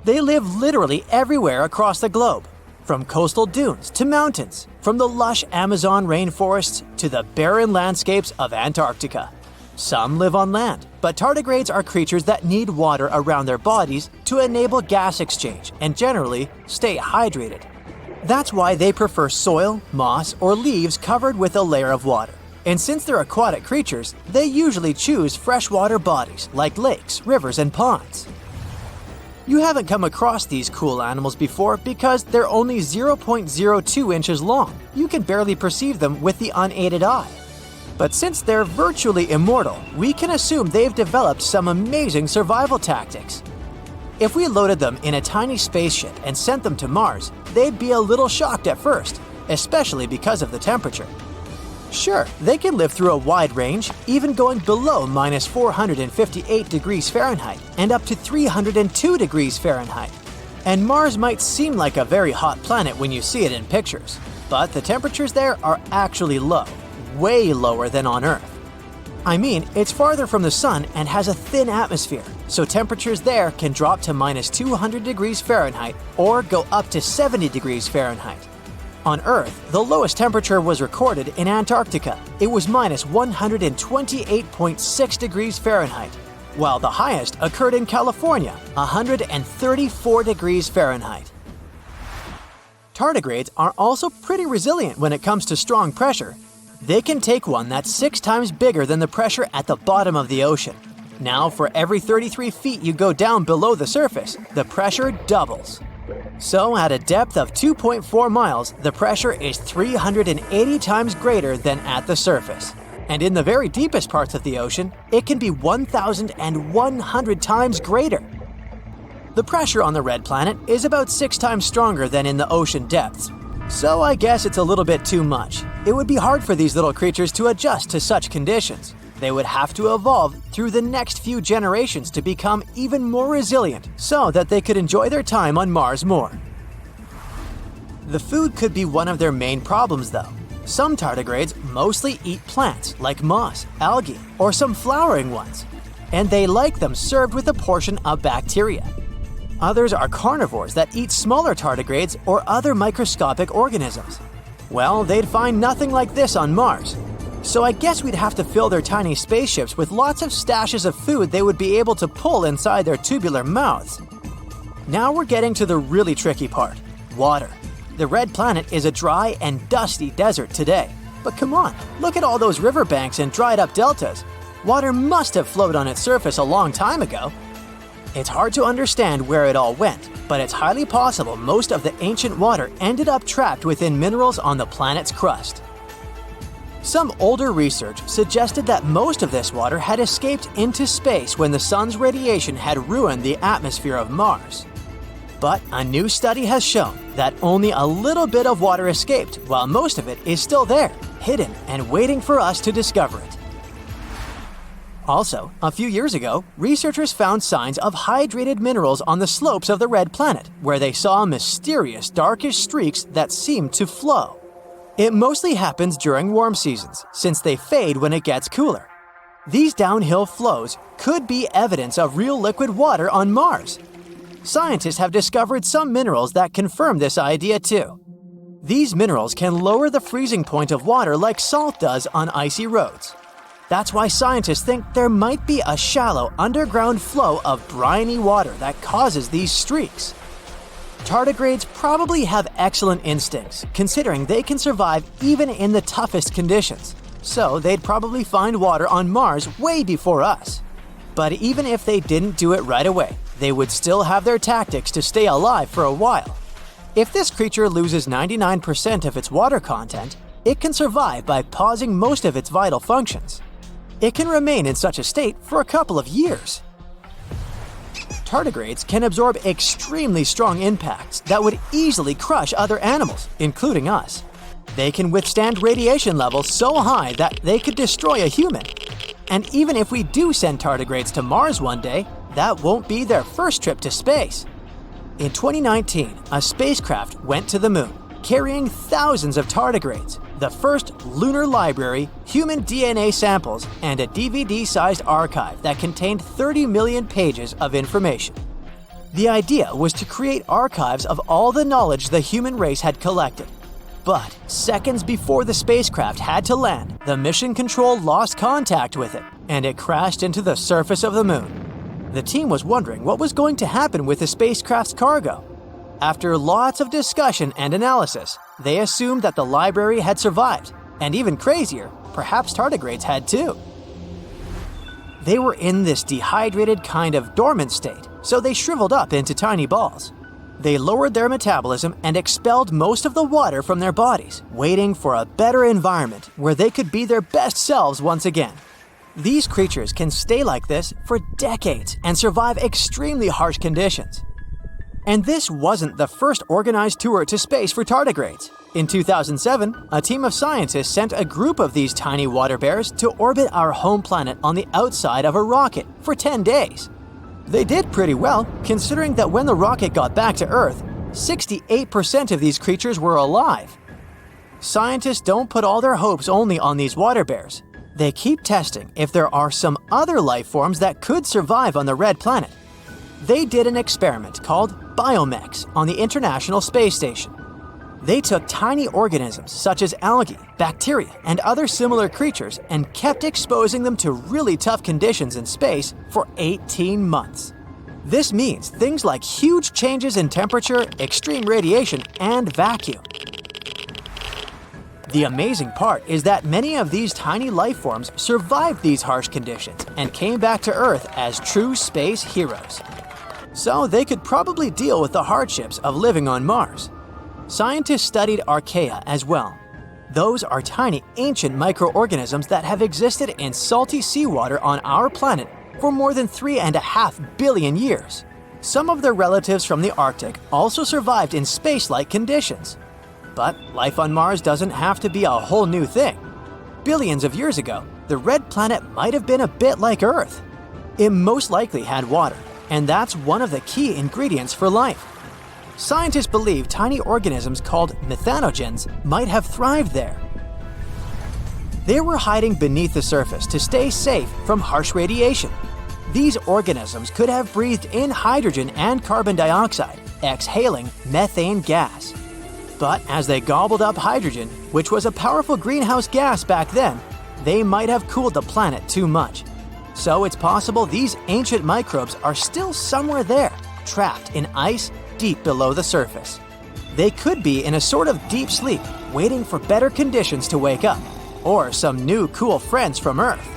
They live literally everywhere across the globe, from coastal dunes to mountains, from the lush Amazon rainforests to the barren landscapes of Antarctica. Some live on land, but tardigrades are creatures that need water around their bodies to enable gas exchange and generally stay hydrated. That's why they prefer soil, moss, or leaves covered with a layer of water. And since they're aquatic creatures, they usually choose freshwater bodies like lakes, rivers, and ponds. You haven't come across these cool animals before because they're only 0.02 inches long. You can barely perceive them with the unaided eye. But since they're virtually immortal, we can assume they've developed some amazing survival tactics. If we loaded them in a tiny spaceship and sent them to Mars, they'd be a little shocked at first, especially because of the temperature. Sure, they can live through a wide range, even going below minus 458 degrees Fahrenheit and up to 302 degrees Fahrenheit. And Mars might seem like a very hot planet when you see it in pictures, but the temperatures there are actually low, way lower than on Earth. I mean, it's farther from the sun and has a thin atmosphere, so temperatures there can drop to minus 200 degrees Fahrenheit or go up to 70 degrees Fahrenheit. On Earth, the lowest temperature was recorded in Antarctica. It was minus 128.6 degrees Fahrenheit, while the highest occurred in California, 134 degrees Fahrenheit. Tardigrades are also pretty resilient when it comes to strong pressure. They can take one that's 6 times bigger than the pressure at the bottom of the ocean. Now, for every 33 feet you go down below the surface, the pressure doubles. So, at a depth of 2.4 miles, the pressure is 380 times greater than at the surface. And in the very deepest parts of the ocean, it can be 1,100 times greater. The pressure on the red planet is about 6 times stronger than in the ocean depths. So I guess it's a little bit too much. It would be hard for these little creatures to adjust to such conditions. They would have to evolve through the next few generations to become even more resilient so that they could enjoy their time on Mars more. The food could be one of their main problems though. Some tardigrades mostly eat plants like moss, algae, or some flowering ones, and they like them served with a portion of bacteria. Others are carnivores that eat smaller tardigrades or other microscopic organisms. Well, they'd find nothing like this on Mars. So I guess we'd have to fill their tiny spaceships with lots of stashes of food they would be able to pull inside their tubular mouths. Now we're getting to the really tricky part: water. The red planet is a dry and dusty desert today. But come on, look at all those riverbanks and dried up deltas. Water must have flowed on its surface a long time ago. It's hard to understand where it all went, but it's highly possible most of the ancient water ended up trapped within minerals on the planet's crust. Some older research suggested that most of this water had escaped into space when the sun's radiation had ruined the atmosphere of Mars. But a new study has shown that only a little bit of water escaped, while most of it is still there, hidden and waiting for us to discover it. Also, a few years ago, researchers found signs of hydrated minerals on the slopes of the red planet, where they saw mysterious darkish streaks that seemed to flow. It mostly happens during warm seasons, since they fade when it gets cooler. These downhill flows could be evidence of real liquid water on Mars. Scientists have discovered some minerals that confirm this idea too. These minerals can lower the freezing point of water like salt does on icy roads. That's why scientists think there might be a shallow underground flow of briny water that causes these streaks. Tardigrades probably have excellent instincts, considering they can survive even in the toughest conditions, so they'd probably find water on Mars way before us. But even if they didn't do it right away, they would still have their tactics to stay alive for a while. If this creature loses 99% of its water content, it can survive by pausing most of its vital functions. It can remain in such a state for a couple of years. Tardigrades can absorb extremely strong impacts that would easily crush other animals, including us. They can withstand radiation levels so high that they could destroy a human. And even if we do send tardigrades to Mars one day, that won't be their first trip to space. In 2019, a spacecraft went to the moon, carrying thousands of tardigrades, the first lunar library, human DNA samples, and a DVD-sized archive that contained 30 million pages of information. The idea was to create archives of all the knowledge the human race had collected. But seconds before the spacecraft had to land, the mission control lost contact with it, and it crashed into the surface of the moon. The team was wondering what was going to happen with the spacecraft's cargo. After lots of discussion and analysis, they assumed that the library had survived, and even crazier, perhaps tardigrades had too. They were in this dehydrated kind of dormant state, so they shriveled up into tiny balls. They lowered their metabolism and expelled most of the water from their bodies, waiting for a better environment where they could be their best selves once again. These creatures can stay like this for decades and survive extremely harsh conditions. And this wasn't the first organized tour to space for tardigrades. In 2007, a team of scientists sent a group of these tiny water bears to orbit our home planet on the outside of a rocket for 10 days. They did pretty well, considering that when the rocket got back to Earth, 68% of these creatures were alive. Scientists don't put all their hopes only on these water bears. They keep testing if there are some other life forms that could survive on the red planet. They did an experiment called biomechs on the International Space Station. They took tiny organisms such as algae, bacteria, and other similar creatures and kept exposing them to really tough conditions in space for 18 months. This means things like huge changes in temperature, extreme radiation, and vacuum. The amazing part is that many of these tiny life forms survived these harsh conditions and came back to Earth as true space heroes. So they could probably deal with the hardships of living on Mars. Scientists studied archaea as well. Those are tiny, ancient microorganisms that have existed in salty seawater on our planet for more than 3.5 billion years. Some of their relatives from the Arctic also survived in space-like conditions. But life on Mars doesn't have to be a whole new thing. Billions of years ago, the red planet might have been a bit like Earth. It most likely had water, and that's one of the key ingredients for life. Scientists believe tiny organisms called methanogens might have thrived there. They were hiding beneath the surface to stay safe from harsh radiation. These organisms could have breathed in hydrogen and carbon dioxide, exhaling methane gas. But as they gobbled up hydrogen, which was a powerful greenhouse gas back then, they might have cooled the planet too much. So it's possible these ancient microbes are still somewhere there, trapped in ice deep below the surface. They could be in a sort of deep sleep, waiting for better conditions to wake up, or some new cool friends from Earth.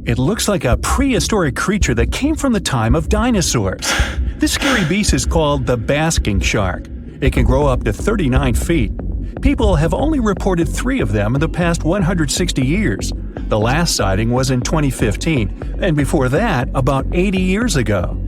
It looks like a prehistoric creature that came from the time of dinosaurs. This scary beast is called the Basking Shark. It can grow up to 39 feet. People have only reported 3 of them in the past 160 years. The last sighting was in 2015, and before that, about 80 years ago.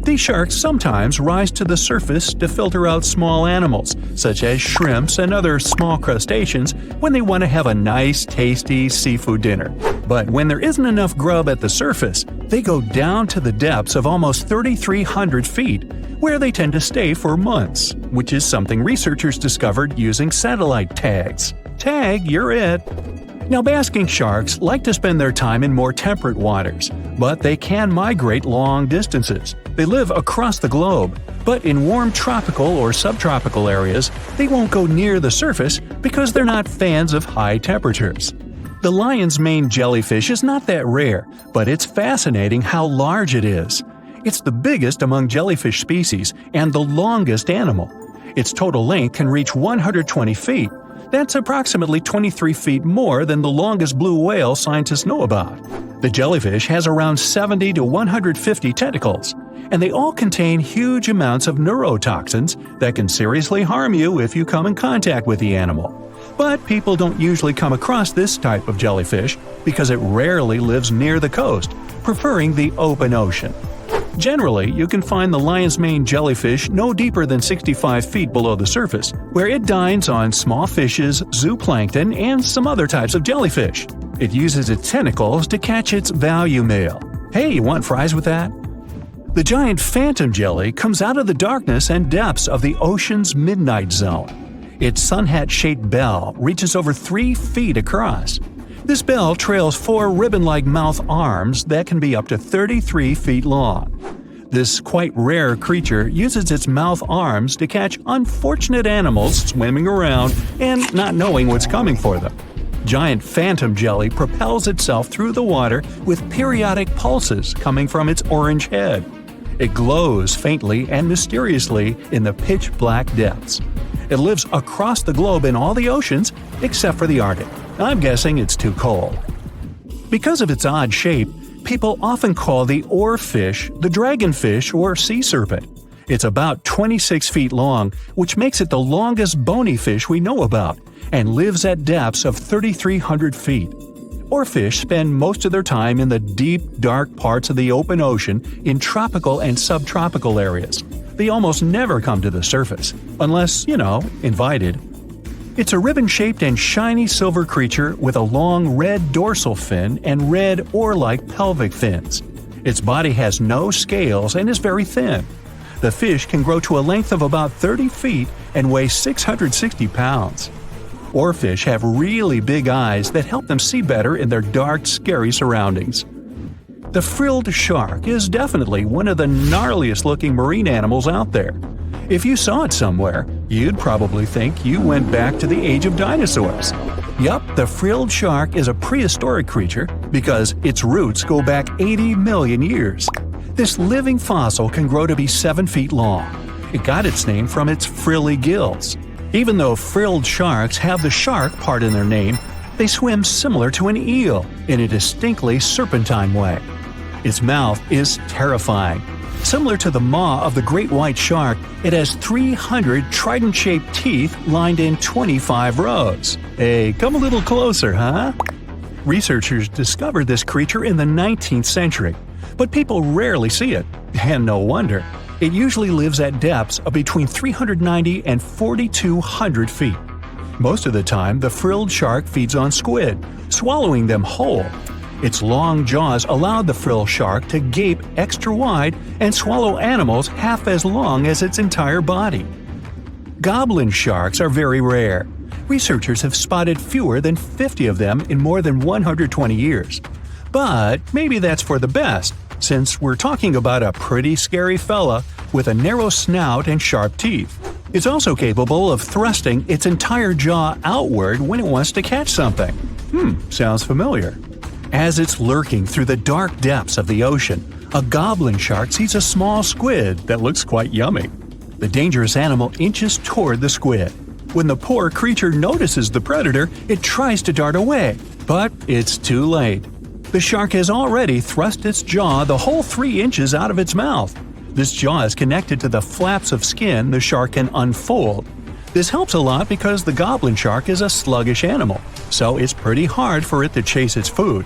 These sharks sometimes rise to the surface to filter out small animals, such as shrimps and other small crustaceans, when they want to have a nice, tasty seafood dinner. But when there isn't enough grub at the surface, they go down to the depths of almost 3,300 feet, where they tend to stay for months, which is something researchers discovered using satellite tags. Tag, you're it! Now, basking sharks like to spend their time in more temperate waters, but they can migrate long distances. They live across the globe, but in warm tropical or subtropical areas, they won't go near the surface because they're not fans of high temperatures. The lion's mane jellyfish is not that rare, but it's fascinating how large it is. It's the biggest among jellyfish species and the longest animal. Its total length can reach 120 feet. That's approximately 23 feet more than the longest blue whale scientists know about. The jellyfish has around 70 to 150 tentacles, and they all contain huge amounts of neurotoxins that can seriously harm you if you come in contact with the animal. But people don't usually come across this type of jellyfish because it rarely lives near the coast, preferring the open ocean. Generally, you can find the lion's mane jellyfish no deeper than 65 feet below the surface, where it dines on small fishes, zooplankton, and some other types of jellyfish. It uses its tentacles to catch its value meal. Hey, you want fries with that? The giant phantom jelly comes out of the darkness and depths of the ocean's midnight zone. Its sun hat-shaped bell reaches over 3 feet across. This bell trails 4 ribbon-like mouth arms that can be up to 33 feet long. This quite rare creature uses its mouth arms to catch unfortunate animals swimming around and not knowing what's coming for them. Giant phantom jelly propels itself through the water with periodic pulses coming from its orange head. It glows faintly and mysteriously in the pitch-black depths. It lives across the globe in all the oceans except for the Arctic. I'm guessing it's too cold. Because of its odd shape, people often call the oarfish the dragonfish or sea serpent. It's about 26 feet long, which makes it the longest bony fish we know about, and lives at depths of 3,300 feet. Oarfish spend most of their time in the deep, dark parts of the open ocean in tropical and subtropical areas. They almost never come to the surface, unless, invited. It's a ribbon-shaped and shiny silver creature with a long red dorsal fin and red oar-like pelvic fins. Its body has no scales and is very thin. The fish can grow to a length of about 30 feet and weigh 660 pounds. Oarfish have really big eyes that help them see better in their dark, scary surroundings. The frilled shark is definitely one of the gnarliest-looking marine animals out there. If you saw it somewhere, you'd probably think you went back to the age of dinosaurs. Yup, the frilled shark is a prehistoric creature because its roots go back 80 million years. This living fossil can grow to be 7 feet long. It got its name from its frilly gills. Even though frilled sharks have the shark part in their name, they swim similar to an eel in a distinctly serpentine way. Its mouth is terrifying. Similar to the maw of the great white shark, it has 300 trident-shaped teeth lined in 25 rows. Hey, come a little closer, huh? Researchers discovered this creature in the 19th century, but people rarely see it, and no wonder. It usually lives at depths of between 390 and 4,200 feet. Most of the time, the frilled shark feeds on squid, swallowing them whole. Its long jaws allowed the frilled shark to gape extra wide and swallow animals half as long as its entire body. Goblin sharks are very rare. Researchers have spotted fewer than 50 of them in more than 120 years. But maybe that's for the best, since we're talking about a pretty scary fella with a narrow snout and sharp teeth. It's also capable of thrusting its entire jaw outward when it wants to catch something. Sounds familiar. As it's lurking through the dark depths of the ocean, a goblin shark sees a small squid that looks quite yummy. The dangerous animal inches toward the squid. When the poor creature notices the predator, it tries to dart away, but it's too late. The shark has already thrust its jaw the whole 3 inches out of its mouth. This jaw is connected to the flaps of skin the shark can unfold. This helps a lot because the goblin shark is a sluggish animal, so it's pretty hard for it to chase its food.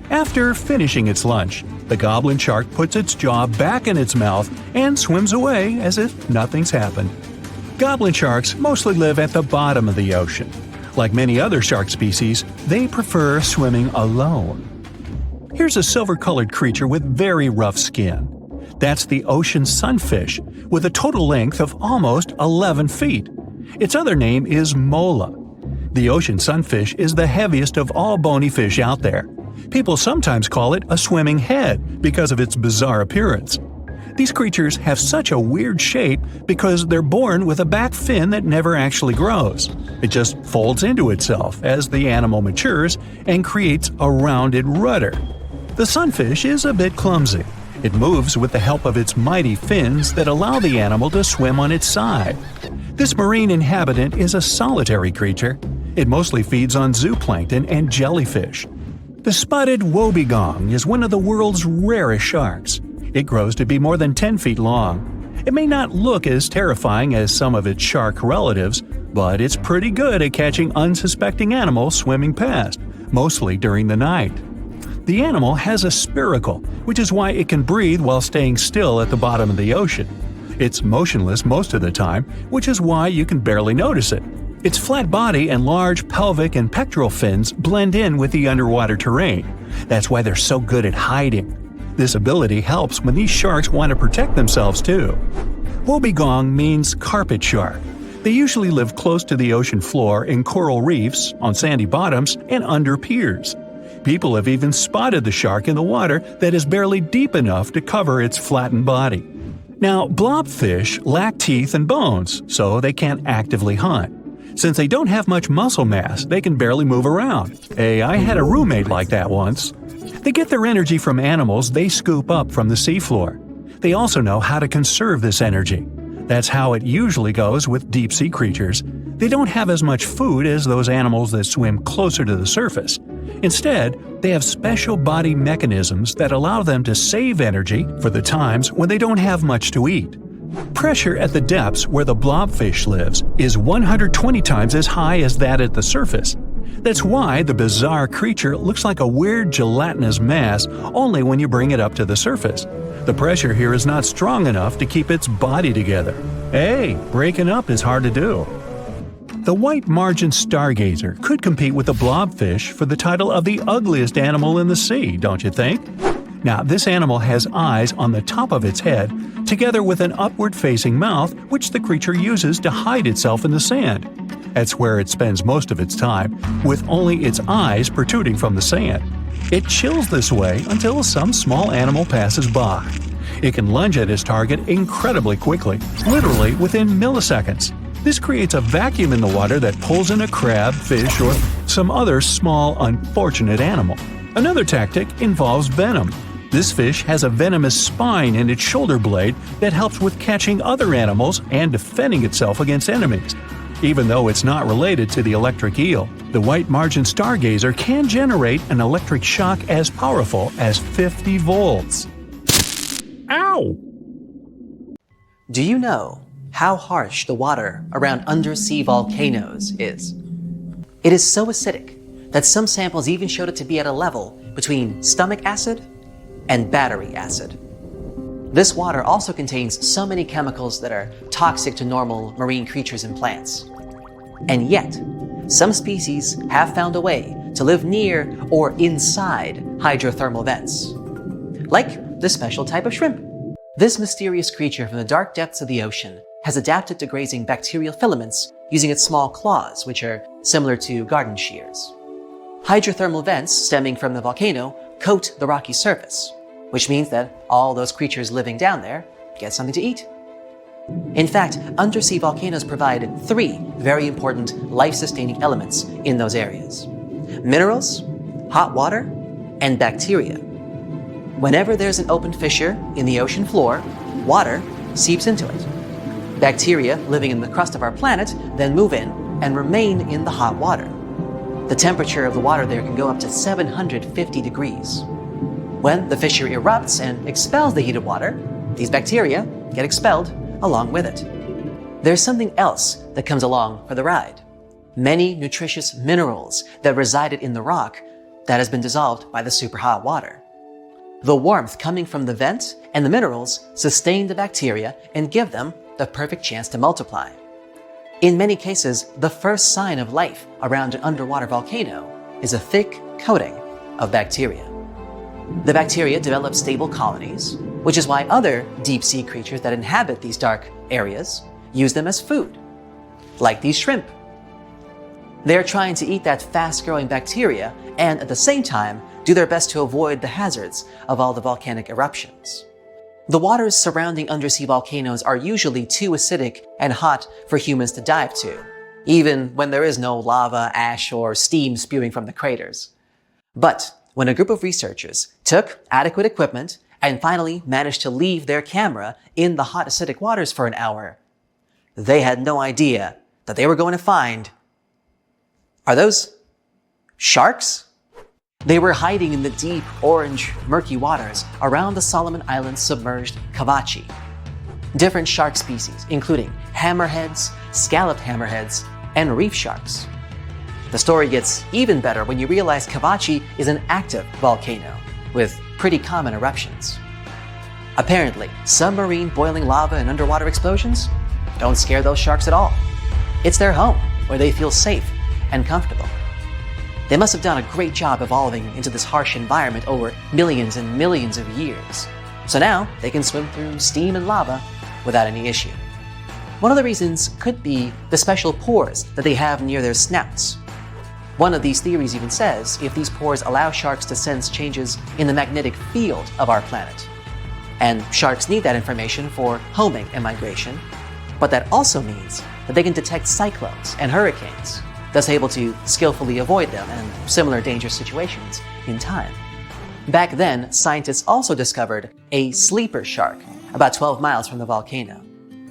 After finishing its lunch, the goblin shark puts its jaw back in its mouth and swims away as if nothing's happened. Goblin sharks mostly live at the bottom of the ocean. Like many other shark species, they prefer swimming alone. Here's a silver-colored creature with very rough skin. That's the ocean sunfish, with a total length of almost 11 feet. Its other name is mola. The ocean sunfish is the heaviest of all bony fish out there. People sometimes call it a swimming head because of its bizarre appearance. These creatures have such a weird shape because they're born with a back fin that never actually grows. It just folds into itself as the animal matures and creates a rounded rudder. The sunfish is a bit clumsy. It moves with the help of its mighty fins that allow the animal to swim on its side. This marine inhabitant is a solitary creature. It mostly feeds on zooplankton and jellyfish. The spotted wobbegong is one of the world's rarest sharks. It grows to be more than 10 feet long. It may not look as terrifying as some of its shark relatives, but it's pretty good at catching unsuspecting animals swimming past, mostly during the night. The animal has a spiracle, which is why it can breathe while staying still at the bottom of the ocean. It's motionless most of the time, which is why you can barely notice it. Its flat body and large pelvic and pectoral fins blend in with the underwater terrain. That's why they're so good at hiding. This ability helps when these sharks want to protect themselves too. Wobbegong means carpet shark. They usually live close to the ocean floor in coral reefs, on sandy bottoms, and under piers. People have even spotted the shark in the water that is barely deep enough to cover its flattened body. Now, blobfish lack teeth and bones, so they can't actively hunt. Since they don't have much muscle mass, they can barely move around. Hey, I had a roommate like that once. They get their energy from animals they scoop up from the seafloor. They also know how to conserve this energy. That's how it usually goes with deep-sea creatures. They don't have as much food as those animals that swim closer to the surface. Instead, they have special body mechanisms that allow them to save energy for the times when they don't have much to eat. Pressure at the depths where the blobfish lives is 120 times as high as that at the surface. That's why the bizarre creature looks like a weird gelatinous mass only when you bring it up to the surface. The pressure here is not strong enough to keep its body together. Hey, breaking up is hard to do. The white margin stargazer could compete with the blobfish for the title of the ugliest animal in the sea, don't you think? Now, this animal has eyes on the top of its head, together with an upward-facing mouth which the creature uses to hide itself in the sand. That's where it spends most of its time, with only its eyes protruding from the sand. It chills this way until some small animal passes by. It can lunge at its target incredibly quickly, literally within milliseconds. This creates a vacuum in the water that pulls in a crab, fish, or some other small, unfortunate animal. Another tactic involves venom. This fish has a venomous spine in its shoulder blade that helps with catching other animals and defending itself against enemies. Even though it's not related to the electric eel, the white margin stargazer can generate an electric shock as powerful as 50 volts. Ow! Do you know how harsh the water around undersea volcanoes is? It is so acidic that some samples even showed it to be at a level between stomach acid and battery acid. This water also contains so many chemicals that are toxic to normal marine creatures and plants. And yet, some species have found a way to live near or inside hydrothermal vents, like this special type of shrimp. This mysterious creature from the dark depths of the ocean has adapted to grazing bacterial filaments using its small claws, which are similar to garden shears. Hydrothermal vents stemming from the volcano coat the rocky surface, which means that all those creatures living down there get something to eat. In fact, undersea volcanoes provide 3 very important life-sustaining elements in those areas: minerals, hot water, and bacteria. Whenever there's an open fissure in the ocean floor, water seeps into it. Bacteria living in the crust of our planet then move in and remain in the hot water. The temperature of the water there can go up to 750 degrees. When the fissure erupts and expels the heated water, these bacteria get expelled along with it. there's something else that comes along for the ride. Many nutritious minerals that resided in the rock that has been dissolved by the super hot water. The warmth coming from the vent and the minerals sustain the bacteria and give them the perfect chance to multiply. In many cases, the first sign of life around an underwater volcano is a thick coating of bacteria. The bacteria develop stable colonies, which is why other deep-sea creatures that inhabit these dark areas use them as food, like these shrimp. They are trying to eat that fast-growing bacteria and at the same time do their best to avoid the hazards of all the volcanic eruptions. The waters surrounding undersea volcanoes are usually too acidic and hot for humans to dive to, even when there is no lava, ash, or steam spewing from the craters. But when a group of researchers took adequate equipment and finally managed to leave their camera in the hot acidic waters for an hour, they had no idea that they were going to find... Are those sharks? They were hiding in the deep, orange, murky waters around the Solomon Islands submerged Cavachi. Different shark species, including hammerheads, scalloped hammerheads, and reef sharks. The story gets even better when you realize Cavachi is an active volcano with pretty common eruptions. Apparently, submarine boiling lava and underwater explosions don't scare those sharks at all. It's their home, where they feel safe and comfortable. They must have done a great job evolving into this harsh environment over millions and millions of years. So now they can swim through steam and lava without any issue. One of the reasons could be the special pores that they have near their snouts. One of these theories even says if these pores allow sharks to sense changes in the magnetic field of our planet. And sharks need that information for homing and migration, but that also means that they can detect cyclones and hurricanes, thus able to skillfully avoid them and similar dangerous situations in time. Back then, scientists also discovered a sleeper shark about 12 miles from the volcano.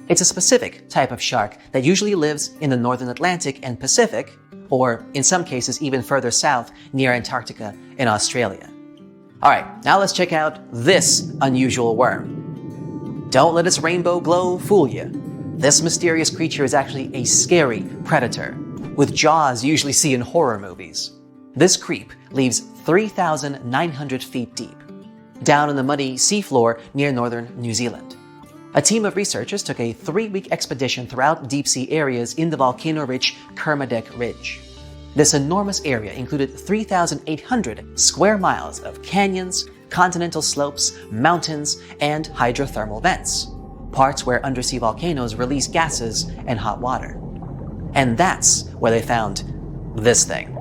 It's a specific type of shark that usually lives in the northern Atlantic and Pacific, or in some cases even further south near Antarctica in Australia. Alright, now let's check out this unusual worm. Don't let its rainbow glow fool you. This mysterious creature is actually a scary predator, with jaws usually seen in horror movies. This creep lives 3,900 feet deep, down in the muddy seafloor near northern New Zealand. A team of researchers took a 3-week expedition throughout deep-sea areas in the volcano-rich Kermadec Ridge. This enormous area included 3,800 square miles of canyons, continental slopes, mountains, and hydrothermal vents, parts where undersea volcanoes release gases and hot water. And that's where they found this thing.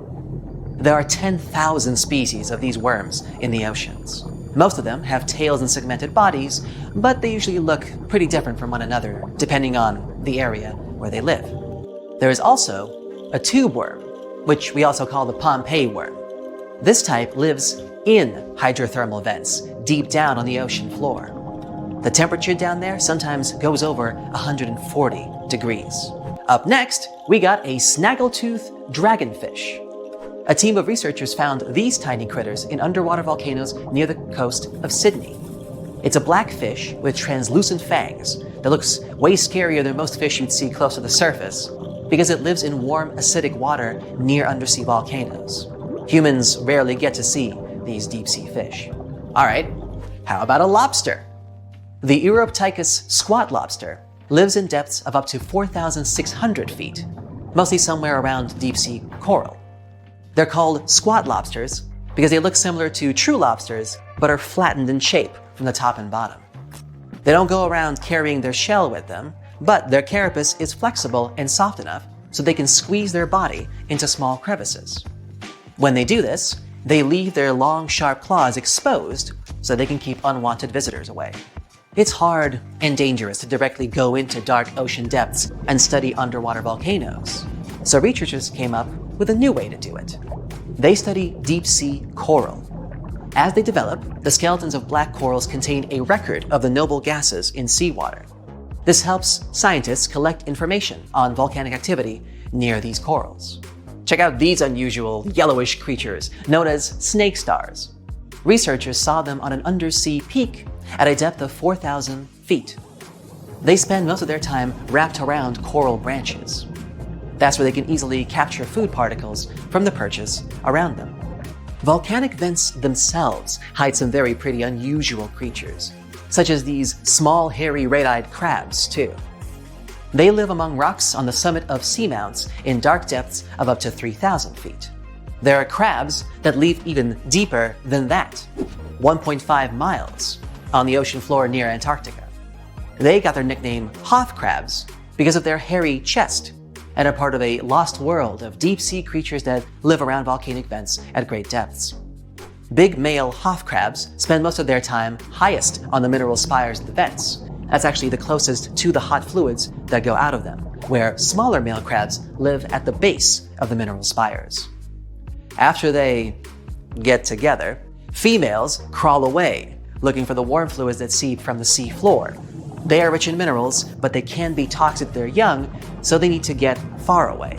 There are 10,000 species of these worms in the oceans. Most of them have tails and segmented bodies, but they usually look pretty different from one another, depending on the area where they live. There is also a tube worm, which we also call the Pompeii worm. This type lives in hydrothermal vents, deep down on the ocean floor. The temperature down there sometimes goes over 140 degrees. Up next, we got a snaggletooth dragonfish. A team of researchers found these tiny critters in underwater volcanoes near the coast of Sydney. It's a black fish with translucent fangs that looks way scarier than most fish you'd see close to the surface because it lives in warm, acidic water near undersea volcanoes. Humans rarely get to see these deep-sea fish. Alright, how about a lobster? The Uroptychus squat lobster lives in depths of up to 4,600 feet, mostly somewhere around deep-sea coral. They're called squat lobsters because they look similar to true lobsters but are flattened in shape from the top and bottom. They don't go around carrying their shell with them, but their carapace is flexible and soft enough so they can squeeze their body into small crevices. When they do this, they leave their long, sharp claws exposed so they can keep unwanted visitors away. It's hard and dangerous to directly go into dark ocean depths and study underwater volcanoes, so researchers came up with a new way to do it. They study deep-sea coral. As they develop, the skeletons of black corals contain a record of the noble gases in seawater. This helps scientists collect information on volcanic activity near these corals. Check out these unusual yellowish creatures known as snake stars. Researchers saw them on an undersea peak at a depth of 4,000 feet. They spend most of their time wrapped around coral branches. That's where they can easily capture food particles from the perches around them. Volcanic vents themselves hide some very pretty unusual creatures, such as these small hairy red-eyed crabs too. They live among rocks on the summit of seamounts in dark depths of up to 3,000 feet. There are crabs that live even deeper than that, 1.5 miles, on the ocean floor near Antarctica. They got their nickname Hoth crabs because of their hairy chest and are part of a lost world of deep-sea creatures that live around volcanic vents at great depths. Big male Hoth crabs spend most of their time highest on the mineral spires of the vents. That's actually the closest to the hot fluids that go out of them, where smaller male crabs live at the base of the mineral spires. After they get together, females crawl away, looking for the warm fluids that seep from the sea floor. They are rich in minerals, but they can be toxic to their young, so they need to get far away.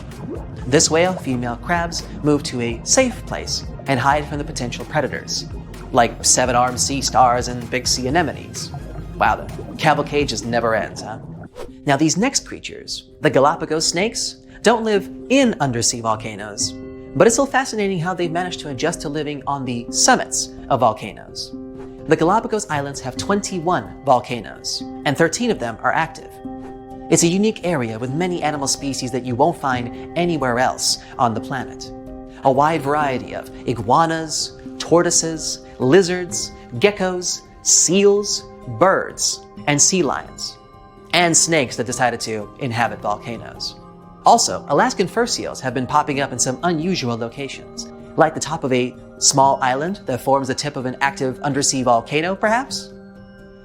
This way, female crabs move to a safe place and hide from the potential predators, like seven-armed sea stars and big sea anemones. Wow, the cavalcade just never ends, huh? Now these next creatures, the Galapagos snakes, don't live in undersea volcanoes, but it's still fascinating how they've managed to adjust to living on the summits of volcanoes. The Galapagos Islands have 21 volcanoes, and 13 of them are active. It's a unique area with many animal species that you won't find anywhere else on the planet. A wide variety of iguanas, tortoises, lizards, geckos, seals, birds, and sea lions, and snakes that decided to inhabit volcanoes. Also, Alaskan fur seals have been popping up in some unusual locations, like the top of a small island that forms the tip of an active undersea volcano, perhaps?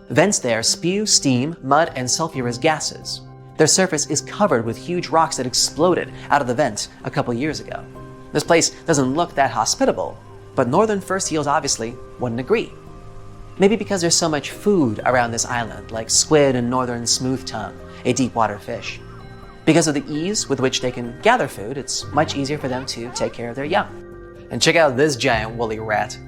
Vents there spew steam, mud, and sulfurous gases. Their surface is covered with huge rocks that exploded out of the vent a couple years ago. This place doesn't look that hospitable, but northern fur seals obviously wouldn't agree. Maybe because there's so much food around this island, like squid and northern smooth tongue, a deep water fish. Because of the ease with which they can gather food, it's much easier for them to take care of their young. And check out this giant woolly rat.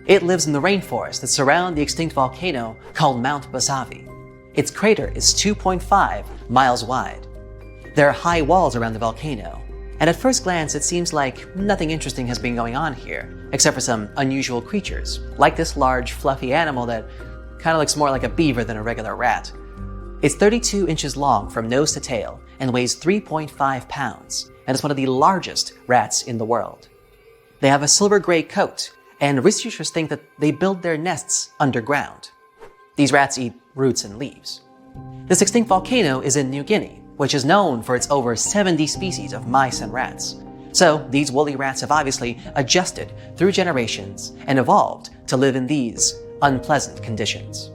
It lives in the rainforest that surround the extinct volcano called Mount Basavi. Its crater is 2.5 miles wide. There are high walls around the volcano, and at first glance it seems like nothing interesting has been going on here, except for some unusual creatures, like this large fluffy animal that kind of looks more like a beaver than a regular rat. It's 32 inches long from nose to tail and weighs 3.5 pounds, and is one of the largest rats in the world. They have a silver-gray coat, and researchers think that they build their nests underground. These rats eat roots and leaves. This extinct volcano is in New Guinea, which is known for its over 70 species of mice and rats. So these woolly rats have obviously adjusted through generations and evolved to live in these unpleasant conditions.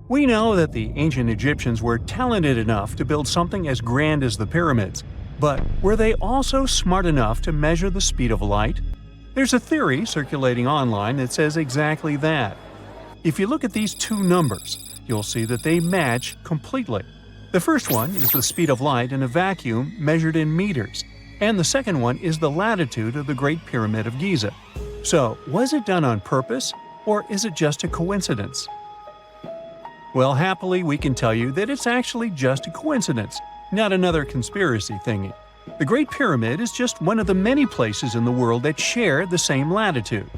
We know that the ancient Egyptians were talented enough to build something as grand as the pyramids, but were they also smart enough to measure the speed of light? There's a theory circulating online that says exactly that. If you look at these two numbers, you'll see that they match completely. The first one is the speed of light in a vacuum measured in meters, and the second one is the latitude of the Great Pyramid of Giza. So, was it done on purpose, or is it just a coincidence? Well, happily, we can tell you that it's actually just a coincidence, not another conspiracy thingy. The Great Pyramid is just one of the many places in the world that share the same latitude.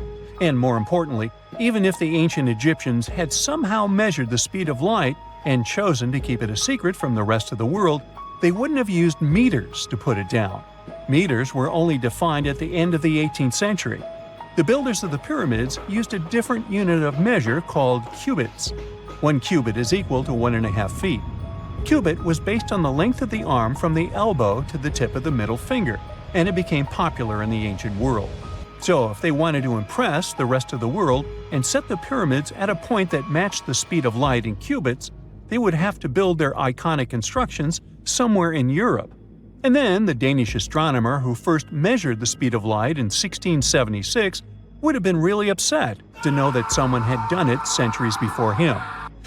And more importantly, even if the ancient Egyptians had somehow measured the speed of light and chosen to keep it a secret from the rest of the world, they wouldn't have used meters to put it down. Meters were only defined at the end of the 18th century. The builders of the pyramids used a different unit of measure called cubits. 1 cubit is equal to 1.5 feet. Cubit was based on the length of the arm from the elbow to the tip of the middle finger, and it became popular in the ancient world. So if they wanted to impress the rest of the world and set the pyramids at a point that matched the speed of light in cubits, they would have to build their iconic constructions somewhere in Europe. And then the Danish astronomer who first measured the speed of light in 1676 would have been really upset to know that someone had done it centuries before him.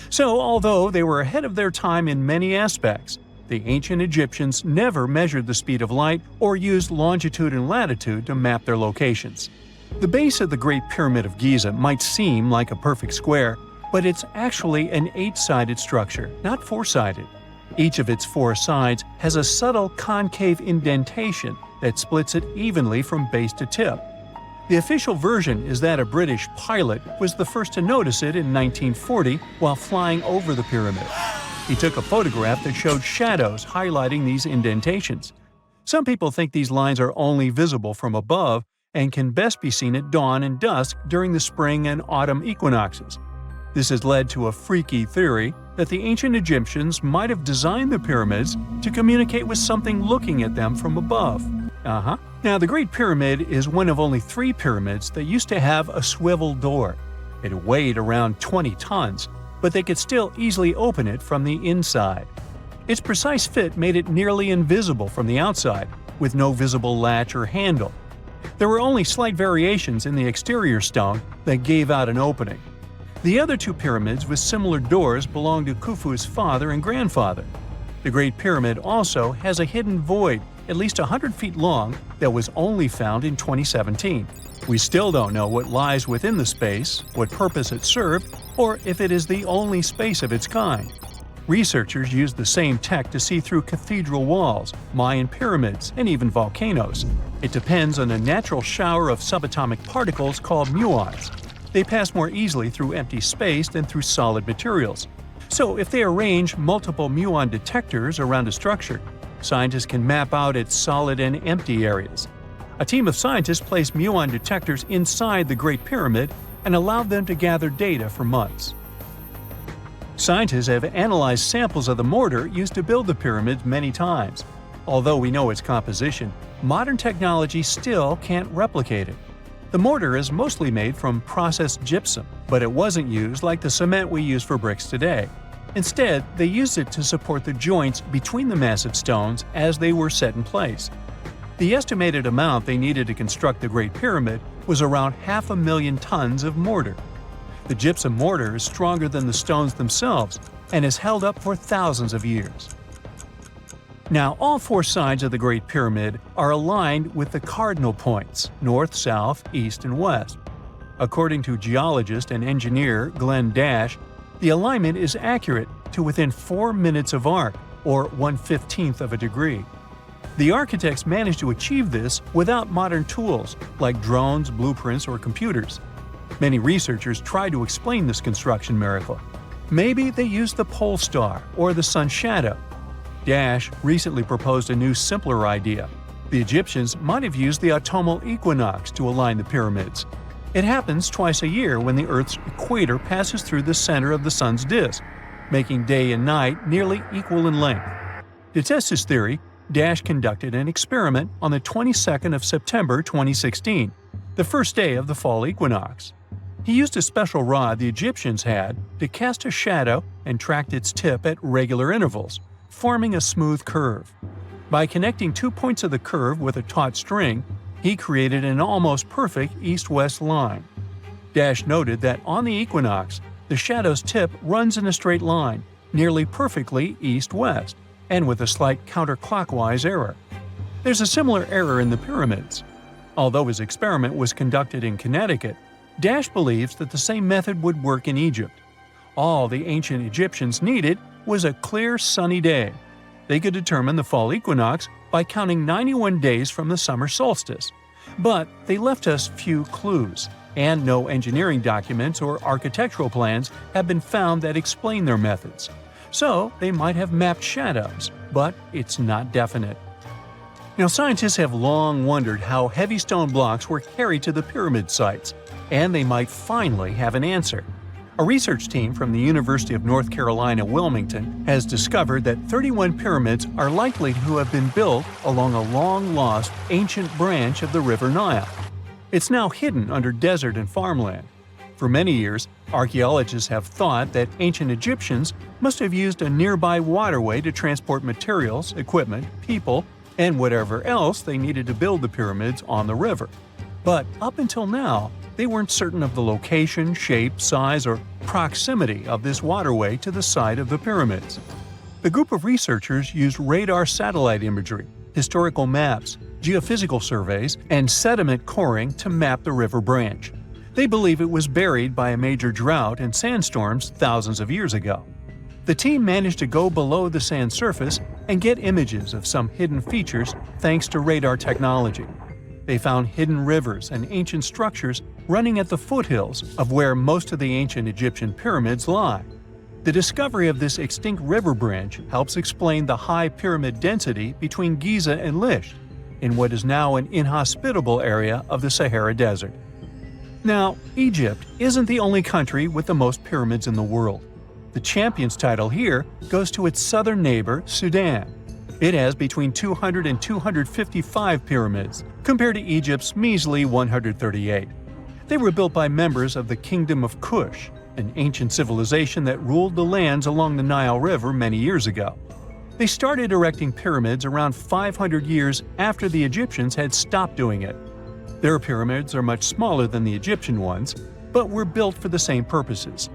So although they were ahead of their time in many aspects, the ancient Egyptians never measured the speed of light or used longitude and latitude to map their locations. The base of the Great Pyramid of Giza might seem like a perfect square, but it's actually an 8-sided structure, not 4-sided. Each of its 4 sides has a subtle concave indentation that splits it evenly from base to tip. The official version is that a British pilot was the first to notice it in 1940 while flying over the pyramid. He took a photograph that showed shadows highlighting these indentations. Some people think these lines are only visible from above and can best be seen at dawn and dusk during the spring and autumn equinoxes. This has led to a freaky theory that the ancient Egyptians might have designed the pyramids to communicate with something looking at them from above. Now, the Great Pyramid is one of only 3 pyramids that used to have a swivel door. It weighed around 20 tons, but they could still easily open it from the inside. Its precise fit made it nearly invisible from the outside, with no visible latch or handle. There were only slight variations in the exterior stone that gave out an opening. The other 2 pyramids with similar doors belonged to Khufu's father and grandfather. The Great Pyramid also has a hidden void at least 100 feet long that was only found in 2017. We still don't know what lies within the space, what purpose it served, or if it is the only space of its kind. Researchers used the same tech to see through cathedral walls, Mayan pyramids, and even volcanoes. It depends on a natural shower of subatomic particles called muons. They pass more easily through empty space than through solid materials. So if they arrange multiple muon detectors around a structure, scientists can map out its solid and empty areas. A team of scientists placed muon detectors inside the Great Pyramid and allowed them to gather data for months. Scientists have analyzed samples of the mortar used to build the pyramids many times. Although we know its composition, modern technology still can't replicate it. The mortar is mostly made from processed gypsum, but it wasn't used like the cement we use for bricks today. Instead, they used it to support the joints between the massive stones as they were set in place. The estimated amount they needed to construct the Great Pyramid was around 500,000 tons of mortar. The gypsum mortar is stronger than the stones themselves and has held up for thousands of years. Now, all 4 sides of the Great Pyramid are aligned with the cardinal points – north, south, east, and west. According to geologist and engineer Glenn Dash, the alignment is accurate to within 4 minutes of arc, or 1/15th of a degree. The architects managed to achieve this without modern tools like drones, blueprints, or computers. Many researchers try to explain this construction miracle. Maybe they used the pole star or the sun's shadow. Dash recently proposed a new, simpler idea. The Egyptians might have used the autumnal equinox to align the pyramids. It happens twice a year when the Earth's equator passes through the center of the sun's disk, making day and night nearly equal in length. To test his theory, Dash conducted an experiment on the 22nd of September 2016, the first day of the fall equinox. He used a special rod the Egyptians had to cast a shadow and tracked its tip at regular intervals, forming a smooth curve. By connecting 2 points of the curve with a taut string, he created an almost perfect east-west line. Dash noted that on the equinox, the shadow's tip runs in a straight line, nearly perfectly east-west, and with a slight counterclockwise error. There's a similar error in the pyramids. Although his experiment was conducted in Connecticut, Dash believes that the same method would work in Egypt. All the ancient Egyptians needed was a clear, sunny day. They could determine the fall equinox by counting 91 days from the summer solstice. But they left us few clues, and no engineering documents or architectural plans have been found that explain their methods. So they might have mapped shadows, but it's not definite. Now, scientists have long wondered how heavy stone blocks were carried to the pyramid sites, and they might finally have an answer. A research team from the University of North Carolina, Wilmington, has discovered that 31 pyramids are likely to have been built along a long-lost ancient branch of the River Nile. It's now hidden under desert and farmland. For many years, archaeologists have thought that ancient Egyptians must have used a nearby waterway to transport materials, equipment, people, and whatever else they needed to build the pyramids on the river. But up until now, they weren't certain of the location, shape, size, or proximity of this waterway to the site of the pyramids. The group of researchers used radar satellite imagery, historical maps, geophysical surveys, and sediment coring to map the river branch. They believe it was buried by a major drought and sandstorms thousands of years ago. The team managed to go below the sand surface and get images of some hidden features thanks to radar technology. They found hidden rivers and ancient structures running at the foothills of where most of the ancient Egyptian pyramids lie. The discovery of this extinct river branch helps explain the high pyramid density between Giza and Lisht, in what is now an inhospitable area of the Sahara Desert. Now, Egypt isn't the only country with the most pyramids in the world. The champion's title here goes to its southern neighbor, Sudan. It has between 200 and 255 pyramids, compared to Egypt's measly 138. They were built by members of the Kingdom of Kush, an ancient civilization that ruled the lands along the Nile River many years ago. They started erecting pyramids around 500 years after the Egyptians had stopped doing it. Their pyramids are much smaller than the Egyptian ones, but were built for the same purposes.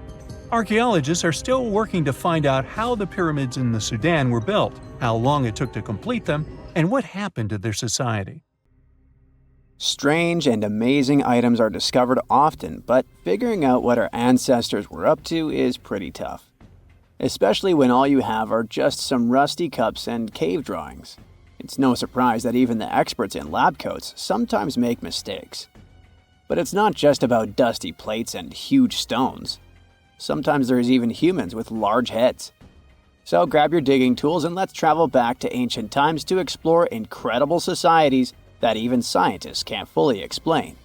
Archaeologists are still working to find out how the pyramids in the Sudan were built, how long it took to complete them, and what happened to their society. Strange and amazing items are discovered often, but figuring out what our ancestors were up to is pretty tough. Especially when all you have are just some rusty cups and cave drawings. It's no surprise that even the experts in lab coats sometimes make mistakes. But it's not just about dusty plates and huge stones. Sometimes there's even humans with large heads. So grab your digging tools and let's travel back to ancient times to explore incredible societies that even scientists can't fully explain.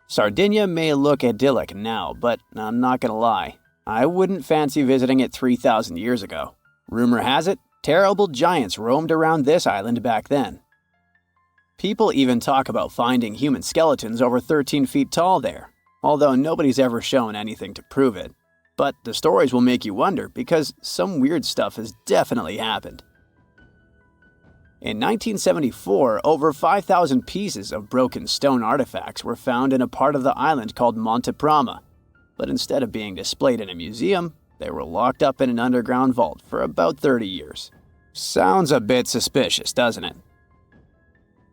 Sardinia may look idyllic now, but I'm not gonna lie, I wouldn't fancy visiting it 3,000 years ago. Rumor has it, terrible giants roamed around this island back then. People even talk about finding human skeletons over 13 feet tall there, although nobody's ever shown anything to prove it. But the stories will make you wonder because some weird stuff has definitely happened. In 1974, over 5,000 pieces of broken stone artifacts were found in a part of the island called Monte Prama, but instead of being displayed in a museum, they were locked up in an underground vault for about 30 years. Sounds a bit suspicious, doesn't it?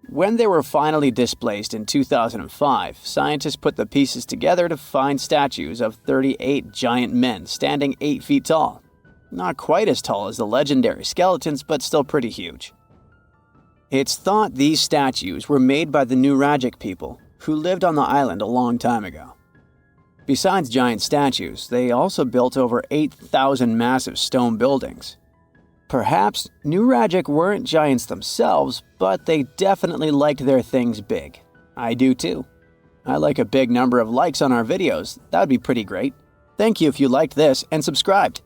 When they were finally displaced in 2005, scientists put the pieces together to find statues of 38 giant men standing 8 feet tall. Not quite as tall as the legendary skeletons, but still pretty huge. It's thought these statues were made by the Nuragic people, who lived on the island a long time ago. Besides giant statues, they also built over 8,000 massive stone buildings. Perhaps Nuragic weren't giants themselves, but they definitely liked their things big. I do too. I like a big number of likes on our videos. That would be pretty great. Thank you if you liked this and subscribed.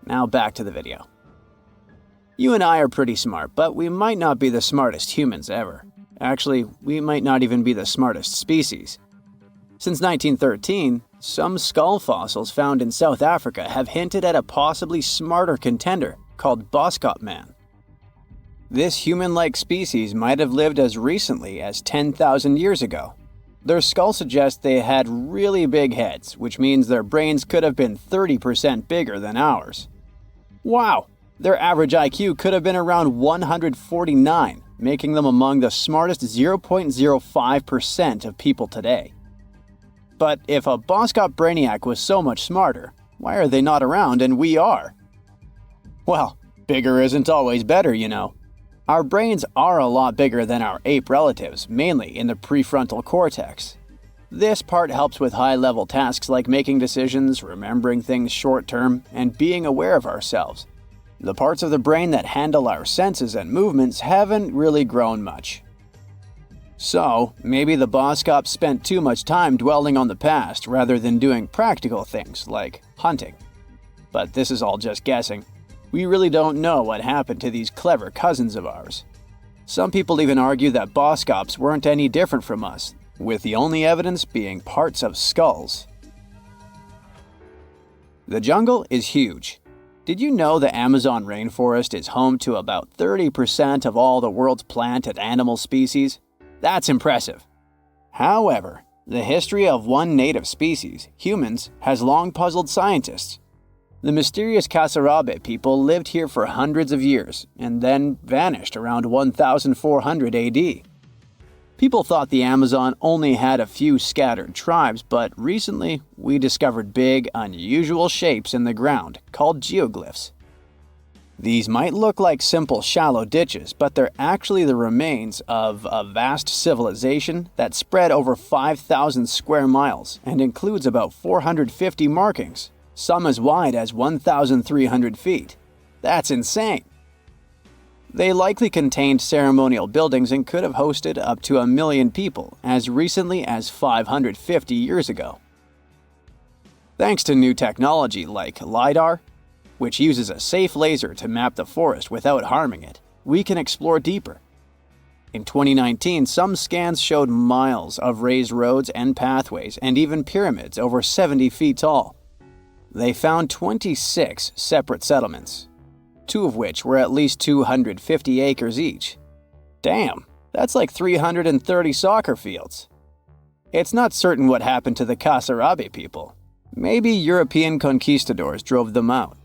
Now back to the video. You and I are pretty smart, but we might not be the smartest humans ever. Actually, we might not even be the smartest species. Since 1913, some skull fossils found in South Africa have hinted at a possibly smarter contender called Boskop Man. This human-like species might have lived as recently as 10,000 years ago. Their skull suggests they had really big heads, which means their brains could have been 30% bigger than ours. Wow! Their average IQ could have been around 149, making them among the smartest 0.05% of people today. But if a Boskop Brainiac was so much smarter, why are they not around and we are? Well, bigger isn't always better, you know. Our brains are a lot bigger than our ape relatives, mainly in the prefrontal cortex. This part helps with high-level tasks like making decisions, remembering things short-term, and being aware of ourselves. The parts of the brain that handle our senses and movements haven't really grown much. So, maybe the Boskops spent too much time dwelling on the past rather than doing practical things like hunting. But this is all just guessing. We really don't know what happened to these clever cousins of ours. Some people even argue that Boskops weren't any different from us, with the only evidence being parts of skulls. The jungle is huge. Did you know the Amazon rainforest is home to about 30% of all the world's plant and animal species? That's impressive. However, the history of one native species, humans, has long puzzled scientists. The mysterious Kasarabe people lived here for hundreds of years and then vanished around 1400 AD. People thought the Amazon only had a few scattered tribes, but recently we discovered big, unusual shapes in the ground called geoglyphs. These might look like simple shallow ditches, but they're actually the remains of a vast civilization that spread over 5,000 square miles and includes about 450 markings, some as wide as 1,300 feet. That's insane! They likely contained ceremonial buildings and could have hosted up to 1 million people as recently as 550 years ago. Thanks to new technology like LiDAR, which uses a safe laser to map the forest without harming it, we can explore deeper. In 2019, some scans showed miles of raised roads and pathways and even pyramids over 70 feet tall. They found 26 separate settlements, 2 of which were at least 250 acres each. Damn, that's like 330 soccer fields. It's not certain what happened to the Kasarabi people. Maybe European conquistadors drove them out.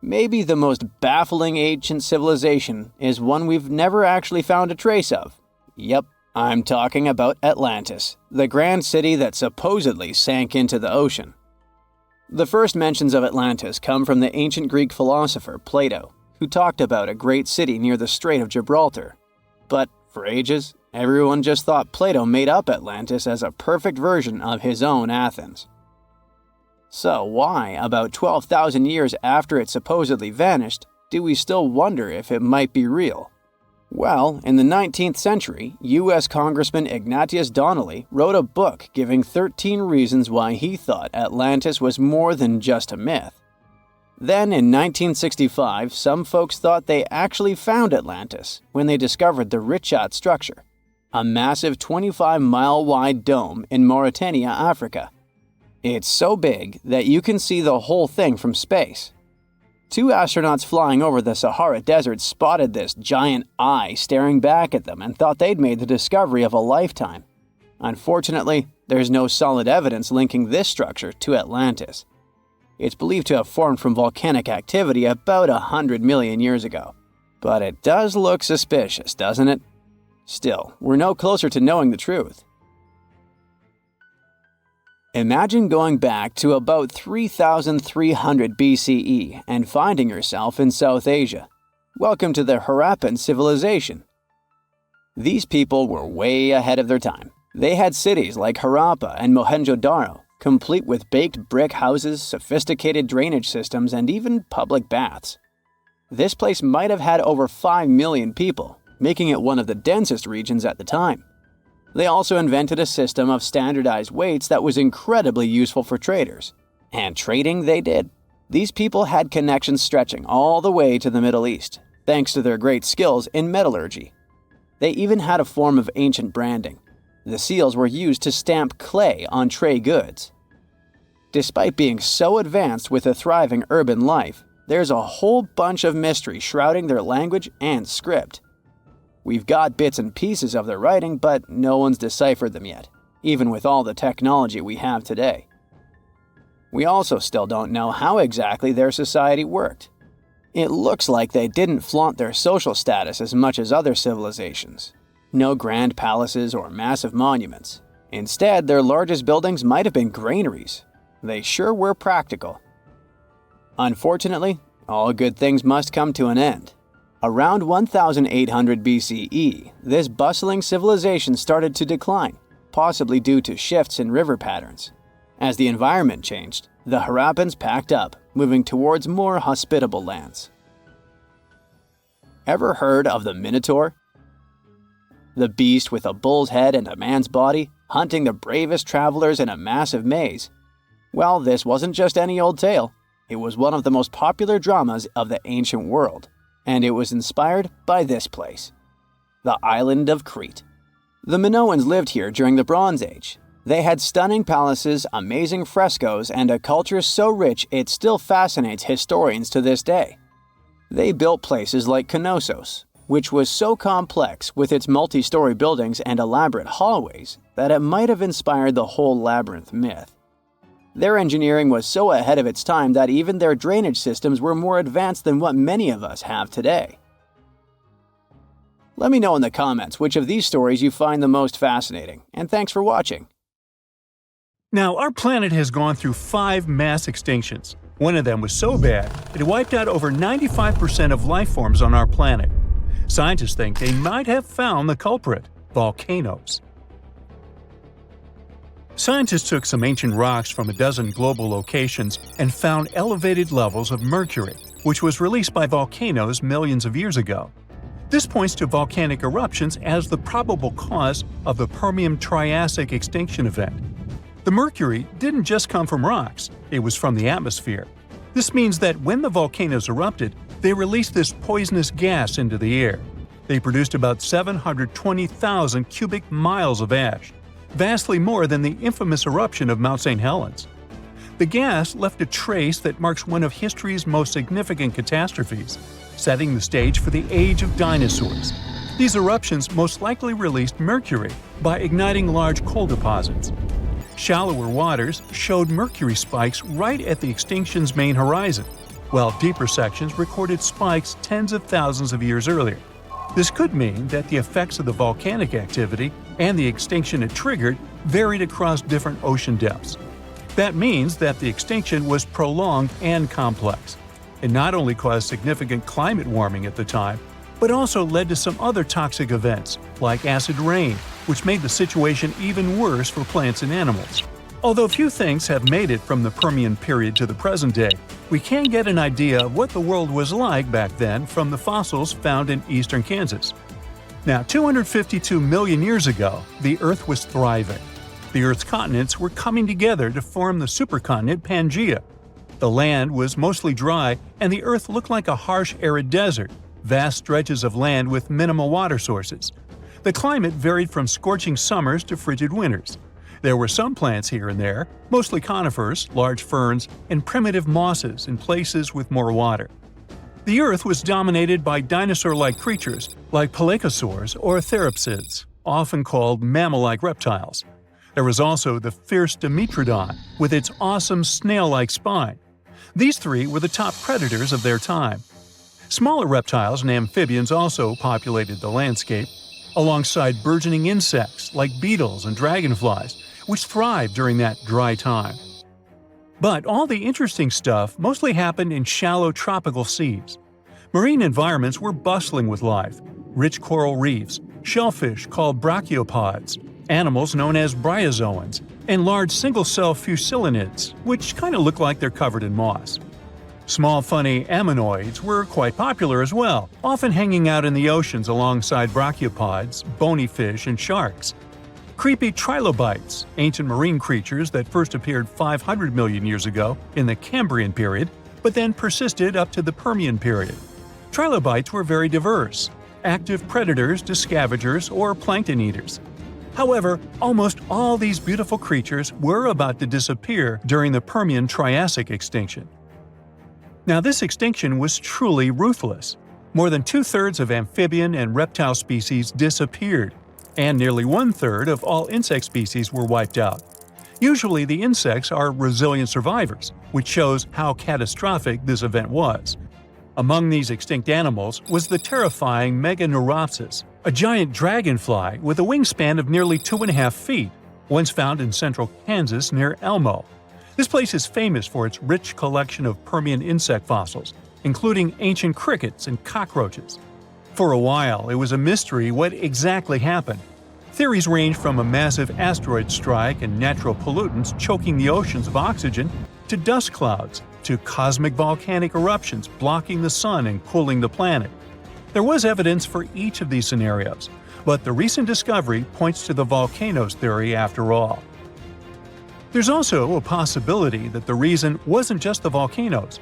Maybe the most baffling ancient civilization is one we've never actually found a trace of. Yep, I'm talking about Atlantis, the grand city that supposedly sank into the ocean. The first mentions of Atlantis come from the ancient Greek philosopher Plato, who talked about a great city near the Strait of Gibraltar. But for ages, everyone just thought Plato made up Atlantis as a perfect version of his own Athens. So why, about 12,000 years after it supposedly vanished, do we still wonder if it might be real? Well, in the 19th century, U.S. Congressman Ignatius Donnelly wrote a book giving 13 reasons why he thought Atlantis was more than just a myth. Then, in 1965, some folks thought they actually found Atlantis when they discovered the Richat structure, a massive 25-mile-wide dome in Mauritania, Africa. It's so big that you can see the whole thing from space. 2 astronauts flying over the Sahara Desert spotted this giant eye staring back at them and thought they'd made the discovery of a lifetime. Unfortunately, there's no solid evidence linking this structure to Atlantis. It's believed to have formed from volcanic activity about 100 million years ago. But it does look suspicious, doesn't it? Still, we're no closer to knowing the truth. Imagine going back to about 3,300 BCE and finding yourself in South Asia. Welcome to the Harappan civilization. These people were way ahead of their time. They had cities like Harappa and Mohenjo-Daro, complete with baked brick houses, sophisticated drainage systems, and even public baths. This place might have had over 5 million people, making it one of the densest regions at the time. They also invented a system of standardized weights that was incredibly useful for traders. And trading they did. These people had connections stretching all the way to the Middle East, thanks to their great skills in metallurgy. They even had a form of ancient branding. The seals were used to stamp clay on trade goods. Despite being so advanced with a thriving urban life, there's a whole bunch of mystery shrouding their language and script. We've got bits and pieces of their writing, but no one's deciphered them yet, even with all the technology we have today. We also still don't know how exactly their society worked. It looks like they didn't flaunt their social status as much as other civilizations. No grand palaces or massive monuments. Instead, their largest buildings might have been granaries. They sure were practical. Unfortunately, all good things must come to an end. Around 1800 BCE, this bustling civilization started to decline, possibly due to shifts in river patterns. As the environment changed, the Harappans packed up, moving towards more hospitable lands. Ever heard of the Minotaur? The beast with a bull's head and a man's body, hunting the bravest travelers in a massive maze. Well, this wasn't just any old tale. It was one of the most popular dramas of the ancient world. And it was inspired by this place, the island of Crete. The Minoans lived here during the Bronze Age. They had stunning palaces, amazing frescoes, and a culture so rich it still fascinates historians to this day. They built places like Knossos, which was so complex with its multi-story buildings and elaborate hallways that it might have inspired the whole labyrinth myth. Their engineering was so ahead of its time that even their drainage systems were more advanced than what many of us have today. Let me know in the comments which of these stories you find the most fascinating, and thanks for watching. Now, our planet has gone through 5 mass extinctions. One of them was so bad, it wiped out over 95% of life forms on our planet. Scientists think they might have found the culprit: volcanoes. Scientists took some ancient rocks from a dozen global locations and found elevated levels of mercury, which was released by volcanoes millions of years ago. This points to volcanic eruptions as the probable cause of the Permian-Triassic extinction event. The mercury didn't just come from rocks, it was from the atmosphere. This means that when the volcanoes erupted, they released this poisonous gas into the air. They produced about 720,000 cubic miles of ash, vastly more than the infamous eruption of Mount St. Helens. The gas left a trace that marks one of history's most significant catastrophes, setting the stage for the age of dinosaurs. These eruptions most likely released mercury by igniting large coal deposits. Shallower waters showed mercury spikes right at the extinction's main horizon, while deeper sections recorded spikes tens of thousands of years earlier. This could mean that the effects of the volcanic activity and the extinction it triggered varied across different ocean depths. That means that the extinction was prolonged and complex. It not only caused significant climate warming at the time, but also led to some other toxic events, like acid rain, which made the situation even worse for plants and animals. Although few things have made it from the Permian period to the present day, we can get an idea of what the world was like back then from the fossils found in eastern Kansas. Now, 252 million years ago, the Earth was thriving. The Earth's continents were coming together to form the supercontinent Pangaea. The land was mostly dry, and the Earth looked like a harsh, arid desert, vast stretches of land with minimal water sources. The climate varied from scorching summers to frigid winters. There were some plants here and there, mostly conifers, large ferns, and primitive mosses in places with more water. The Earth was dominated by dinosaur-like creatures like pelycosaurs or therapsids, often called mammal-like reptiles. There was also the fierce Dimetrodon with its awesome snail-like spine. These 3 were the top predators of their time. Smaller reptiles and amphibians also populated the landscape, alongside burgeoning insects like beetles and dragonflies, which thrived during that dry time. But all the interesting stuff mostly happened in shallow tropical seas. Marine environments were bustling with life: rich coral reefs, shellfish called brachiopods, animals known as bryozoans, and large single-cell fusilinids, which kind of look like they're covered in moss. Small funny ammonoids were quite popular as well, often hanging out in the oceans alongside brachiopods, bony fish, and sharks. Creepy trilobites, ancient marine creatures that first appeared 500 million years ago in the Cambrian period, but then persisted up to the Permian period. Trilobites were very diverse, active predators to scavengers or plankton eaters. However, almost all these beautiful creatures were about to disappear during the Permian-Triassic extinction. Now, this extinction was truly ruthless. More than 2/3 of amphibian and reptile species disappeared, and nearly 1/3 of all insect species were wiped out. Usually, the insects are resilient survivors, which shows how catastrophic this event was. Among these extinct animals was the terrifying Meganeuropsis, a giant dragonfly with a wingspan of nearly 2.5 feet, once found in central Kansas near Elmo. This place is famous for its rich collection of Permian insect fossils, including ancient crickets and cockroaches. For a while, it was a mystery what exactly happened. Theories range from a massive asteroid strike and natural pollutants choking the oceans of oxygen, to dust clouds, to cosmic volcanic eruptions blocking the sun and cooling the planet. There was evidence for each of these scenarios, but the recent discovery points to the volcanoes theory after all. There's also a possibility that the reason wasn't just the volcanoes.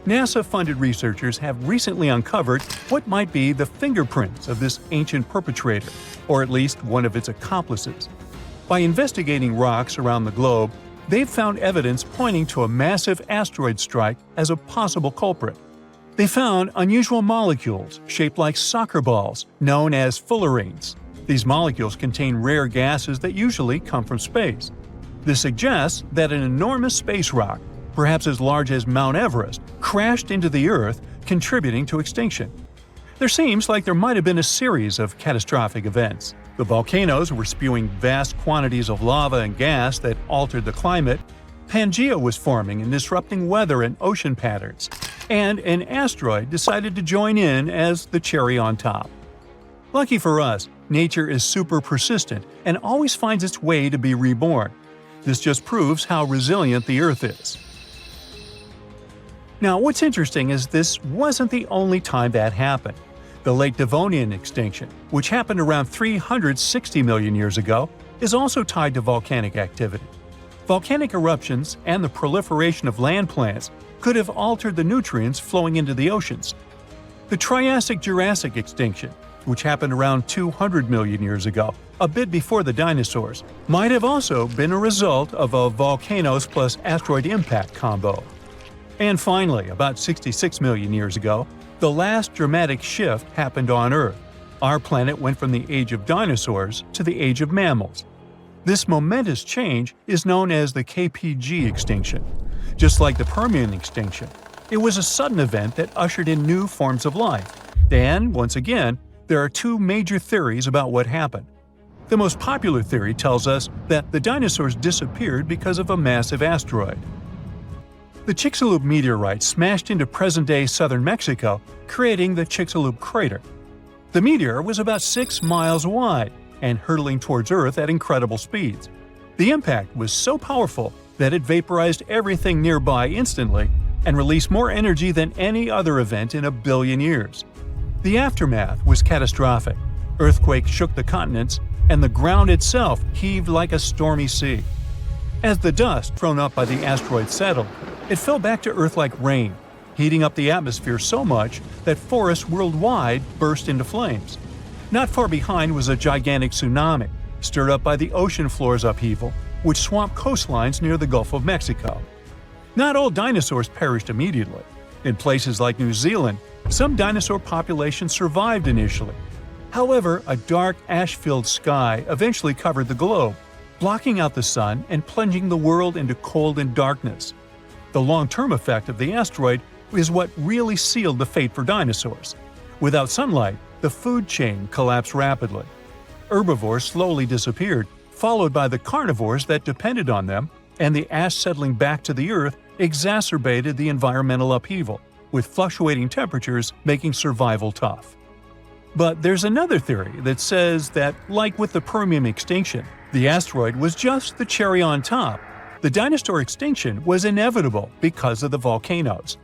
NASA-funded researchers have recently uncovered what might be the fingerprints of this ancient perpetrator, or at least one of its accomplices. By investigating rocks around the globe, they've found evidence pointing to a massive asteroid strike as a possible culprit. They found unusual molecules shaped like soccer balls, known as fullerenes. These molecules contain rare gases that usually come from space. This suggests that an enormous space rock, perhaps as large as Mount Everest, crashed into the Earth, contributing to extinction. There seems like there might have been a series of catastrophic events. The volcanoes were spewing vast quantities of lava and gas that altered the climate, Pangea was forming and disrupting weather and ocean patterns, and an asteroid decided to join in as the cherry on top. Lucky for us, nature is super persistent and always finds its way to be reborn. This just proves how resilient the Earth is. Now, what's interesting is this wasn't the only time that happened. The Late Devonian extinction, which happened around 360 million years ago, is also tied to volcanic activity. Volcanic eruptions and the proliferation of land plants could have altered the nutrients flowing into the oceans. The Triassic-Jurassic extinction, which happened around 200 million years ago, a bit before the dinosaurs, might have also been a result of a volcanoes plus asteroid impact combo. And finally, about 66 million years ago, the last dramatic shift happened on Earth. Our planet went from the age of dinosaurs to the age of mammals. This momentous change is known as the KPG extinction. Just like the Permian extinction, it was a sudden event that ushered in new forms of life. And, once again, there are two major theories about what happened. The most popular theory tells us that the dinosaurs disappeared because of a massive asteroid. The Chicxulub meteorite smashed into present-day southern Mexico, creating the Chicxulub crater. The meteor was about 6 miles wide and hurtling towards Earth at incredible speeds. The impact was so powerful that it vaporized everything nearby instantly and released more energy than any other event in a billion years. The aftermath was catastrophic. Earthquakes shook the continents, and the ground itself heaved like a stormy sea. As the dust thrown up by the asteroid settled, it fell back to Earth like rain, heating up the atmosphere so much that forests worldwide burst into flames. Not far behind was a gigantic tsunami, stirred up by the ocean floor's upheaval, which swamped coastlines near the Gulf of Mexico. Not all dinosaurs perished immediately. In places like New Zealand, some dinosaur populations survived initially. However, a dark, ash-filled sky eventually covered the globe, blocking out the sun and plunging the world into cold and darkness. The long-term effect of the asteroid is what really sealed the fate for dinosaurs. Without sunlight, the food chain collapsed rapidly. Herbivores slowly disappeared, followed by the carnivores that depended on them, and the ash settling back to the Earth exacerbated the environmental upheaval, with fluctuating temperatures making survival tough. But there's another theory that says that, like with the Permian extinction, the asteroid was just the cherry on top. The dinosaur extinction was inevitable because of the volcanoes.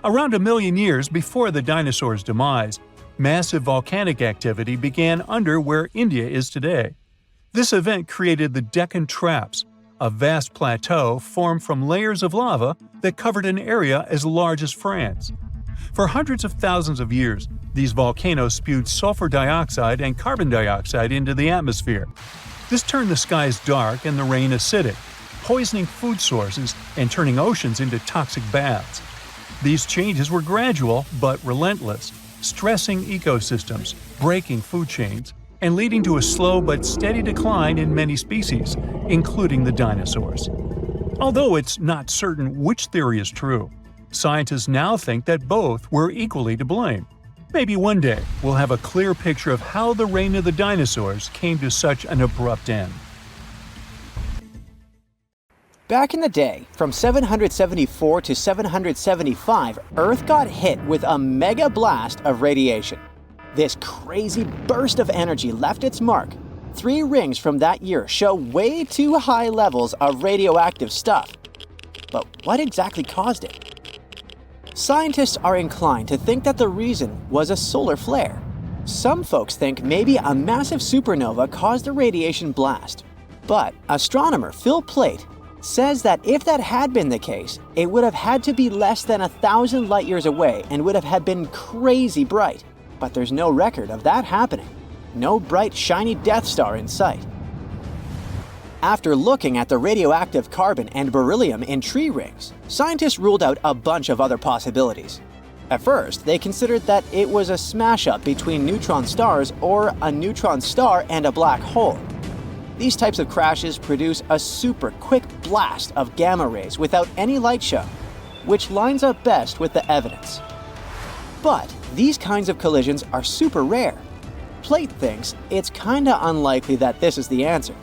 Around 1 million years before the dinosaurs' demise, massive volcanic activity began under where India is today. This event created the Deccan Traps, a vast plateau formed from layers of lava that covered an area as large as France. For hundreds of thousands of years, these volcanoes spewed sulfur dioxide and carbon dioxide into the atmosphere. This turned the skies dark and the rain acidic, poisoning food sources and turning oceans into toxic baths. These changes were gradual but relentless, stressing ecosystems, breaking food chains, and leading to a slow but steady decline in many species, including the dinosaurs. Although it's not certain which theory is true, scientists now think that both were equally to blame. Maybe one day we'll have a clear picture of how the reign of the dinosaurs came to such an abrupt end. Back in the day, from 774 to 775, Earth got hit with a mega blast of radiation. This crazy burst of energy left its mark. 3 rings from that year show way too high levels of radioactive stuff. But what exactly caused it? Scientists are inclined to think that the reason was a solar flare. Some folks think maybe a massive supernova caused the radiation blast. But astronomer Phil Plait says that if that had been the case, it would have had to be less than 1,000 light years away and would have been crazy bright. But there's no record of that happening. No bright, shiny Death Star in sight. After looking at the radioactive carbon and beryllium in tree rings, scientists ruled out a bunch of other possibilities. At first, they considered that it was a smash-up between neutron stars or a neutron star and a black hole. These types of crashes produce a super quick blast of gamma rays without any light show, which lines up best with the evidence. But these kinds of collisions are super rare. Plate thinks it's kinda unlikely that this is the answer.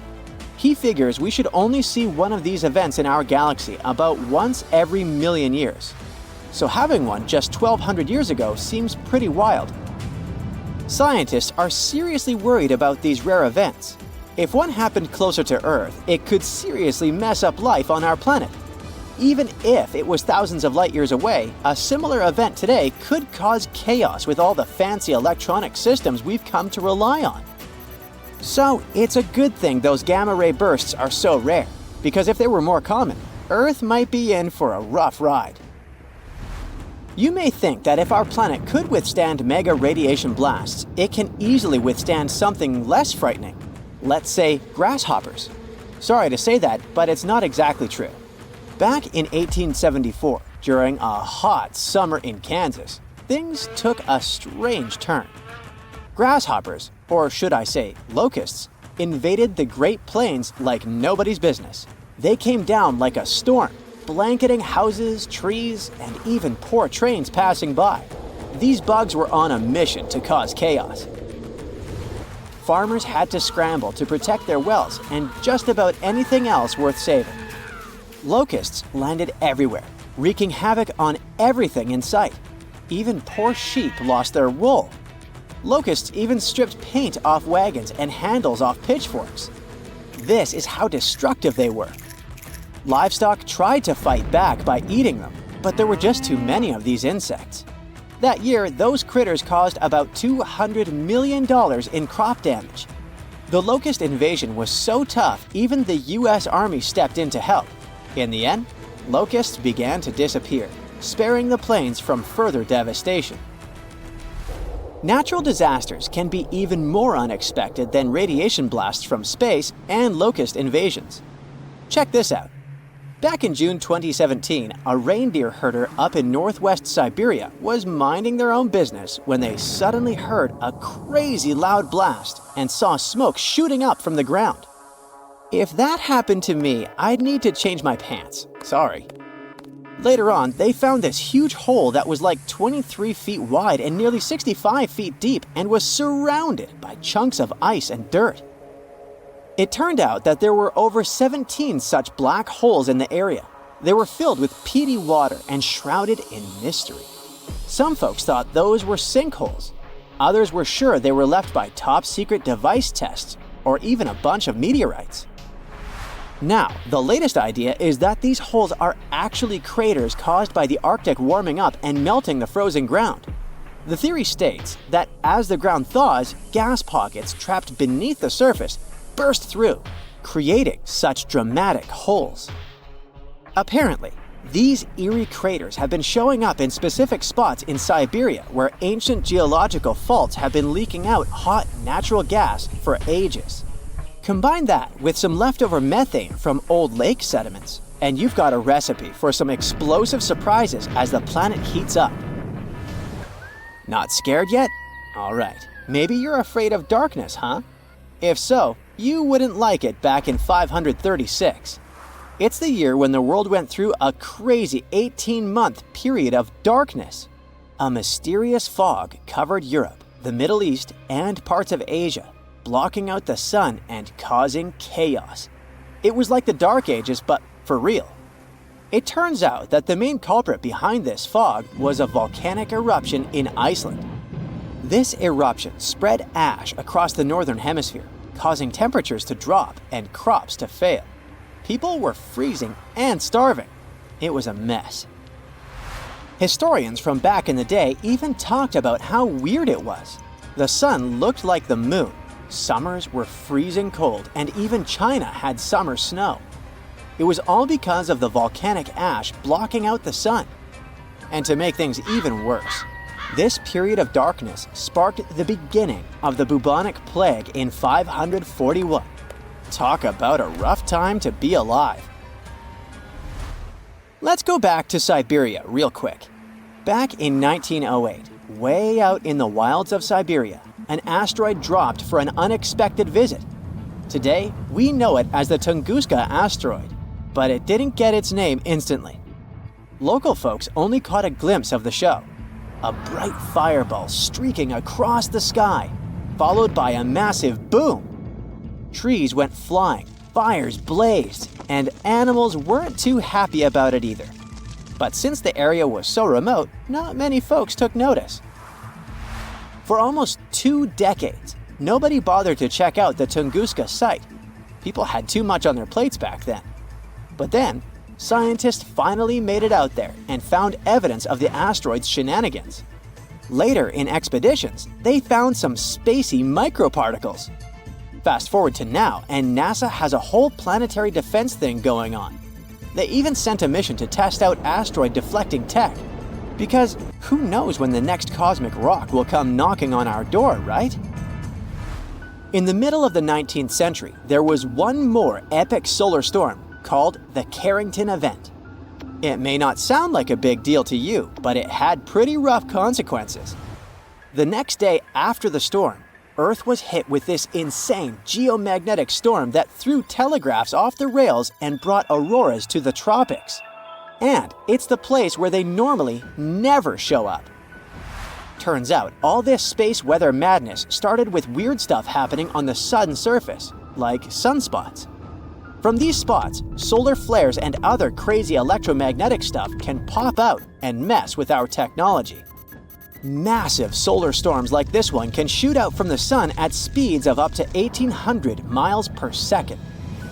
He figures we should only see one of these events in our galaxy about once every million years. So having one just 1,200 years ago seems pretty wild. Scientists are seriously worried about these rare events. If one happened closer to Earth, it could seriously mess up life on our planet. Even if it was thousands of light years away, a similar event today could cause chaos with all the fancy electronic systems we've come to rely on. So it's a good thing those gamma ray bursts are so rare, because if they were more common, Earth might be in for a rough ride. You may think that if our planet could withstand mega radiation blasts, it can easily withstand something less frightening. Let's say grasshoppers. Sorry to say that, but it's not exactly true. Back in 1874, during a hot summer in Kansas, things took a strange turn. Grasshoppers, or should I say locusts, invaded the Great Plains like nobody's business. They came down like a storm, blanketing houses, trees, and even poor trains passing by. These bugs were on a mission to cause chaos. Farmers had to scramble to protect their wells and just about anything else worth saving. Locusts landed everywhere, wreaking havoc on everything in sight. Even poor sheep lost their wool. Locusts even stripped paint off wagons and handles off pitchforks. This is how destructive they were. Livestock tried to fight back by eating them, but there were just too many of these insects. That year, those critters caused about $200 million in crop damage. The locust invasion was so tough, even the US Army stepped in to help. In the end, locusts began to disappear, sparing the plains from further devastation. Natural disasters can be even more unexpected than radiation blasts from space and locust invasions. Check this out. Back in June 2017, a reindeer herder up in northwest Siberia was minding their own business when they suddenly heard a crazy loud blast and saw smoke shooting up from the ground. If that happened to me, I'd need to change my pants. Sorry. Later on, they found this huge hole that was like 23 feet wide and nearly 65 feet deep and was surrounded by chunks of ice and dirt. It turned out that there were over 17 such black holes in the area. They were filled with peaty water and shrouded in mystery. Some folks thought those were sinkholes. Others were sure they were left by top-secret device tests or even a bunch of meteorites. Now, the latest idea is that these holes are actually craters caused by the Arctic warming up and melting the frozen ground. The theory states that as the ground thaws, gas pockets trapped beneath the surface burst through, creating such dramatic holes. Apparently, these eerie craters have been showing up in specific spots in Siberia where ancient geological faults have been leaking out hot natural gas for ages. Combine that with some leftover methane from old lake sediments, and you've got a recipe for some explosive surprises as the planet heats up. Not scared yet? Alright, maybe you're afraid of darkness, huh? If so, you wouldn't like it back in 536. It's the year when the world went through a crazy 18-month period of darkness. A mysterious fog covered Europe, the Middle East, and parts of Asia, blocking out the sun and causing chaos. It was like the Dark Ages, but for real. It turns out that the main culprit behind this fog was a volcanic eruption in Iceland. This eruption spread ash across the northern hemisphere, causing temperatures to drop and crops to fail. People were freezing and starving. It was a mess. Historians from back in the day even talked about how weird it was. The sun looked like the moon. Summers were freezing cold, and even China had summer snow. It was all because of the volcanic ash blocking out the sun. And to make things even worse, this period of darkness sparked the beginning of the bubonic plague in 541. Talk about a rough time to be alive. Let's go back to Siberia real quick. Back in 1908, way out in the wilds of Siberia, an asteroid dropped for an unexpected visit. Today, we know it as the Tunguska asteroid, but it didn't get its name instantly. Local folks only caught a glimpse of the show. a bright fireball streaking across the sky, followed by a massive boom. Trees went flying, fires blazed, and animals weren't too happy about it either. But since the area was so remote, not many folks took notice. For almost 2 decades, nobody bothered to check out the Tunguska site. People had too much on their plates back then. But then, scientists finally made it out there and found evidence of the asteroid's shenanigans. Later in expeditions, they found some spacey microparticles. Fast forward to now, and NASA has a whole planetary defense thing going on. They even sent a mission to test out asteroid deflecting tech. Because who knows when the next cosmic rock will come knocking on our door, right? In the middle of the 19th century, there was one more epic solar storm called the Carrington Event. It may not sound like a big deal to you, but it had pretty rough consequences. The next day after the storm, Earth was hit with this insane geomagnetic storm that threw telegraphs off the rails and brought auroras to the tropics. And it's the place where they normally never show up. Turns out, all this space weather madness started with weird stuff happening on the sun's surface, like sunspots. From these spots, solar flares and other crazy electromagnetic stuff can pop out and mess with our technology. Massive solar storms like this one can shoot out from the sun at speeds of up to 1,800 miles per second.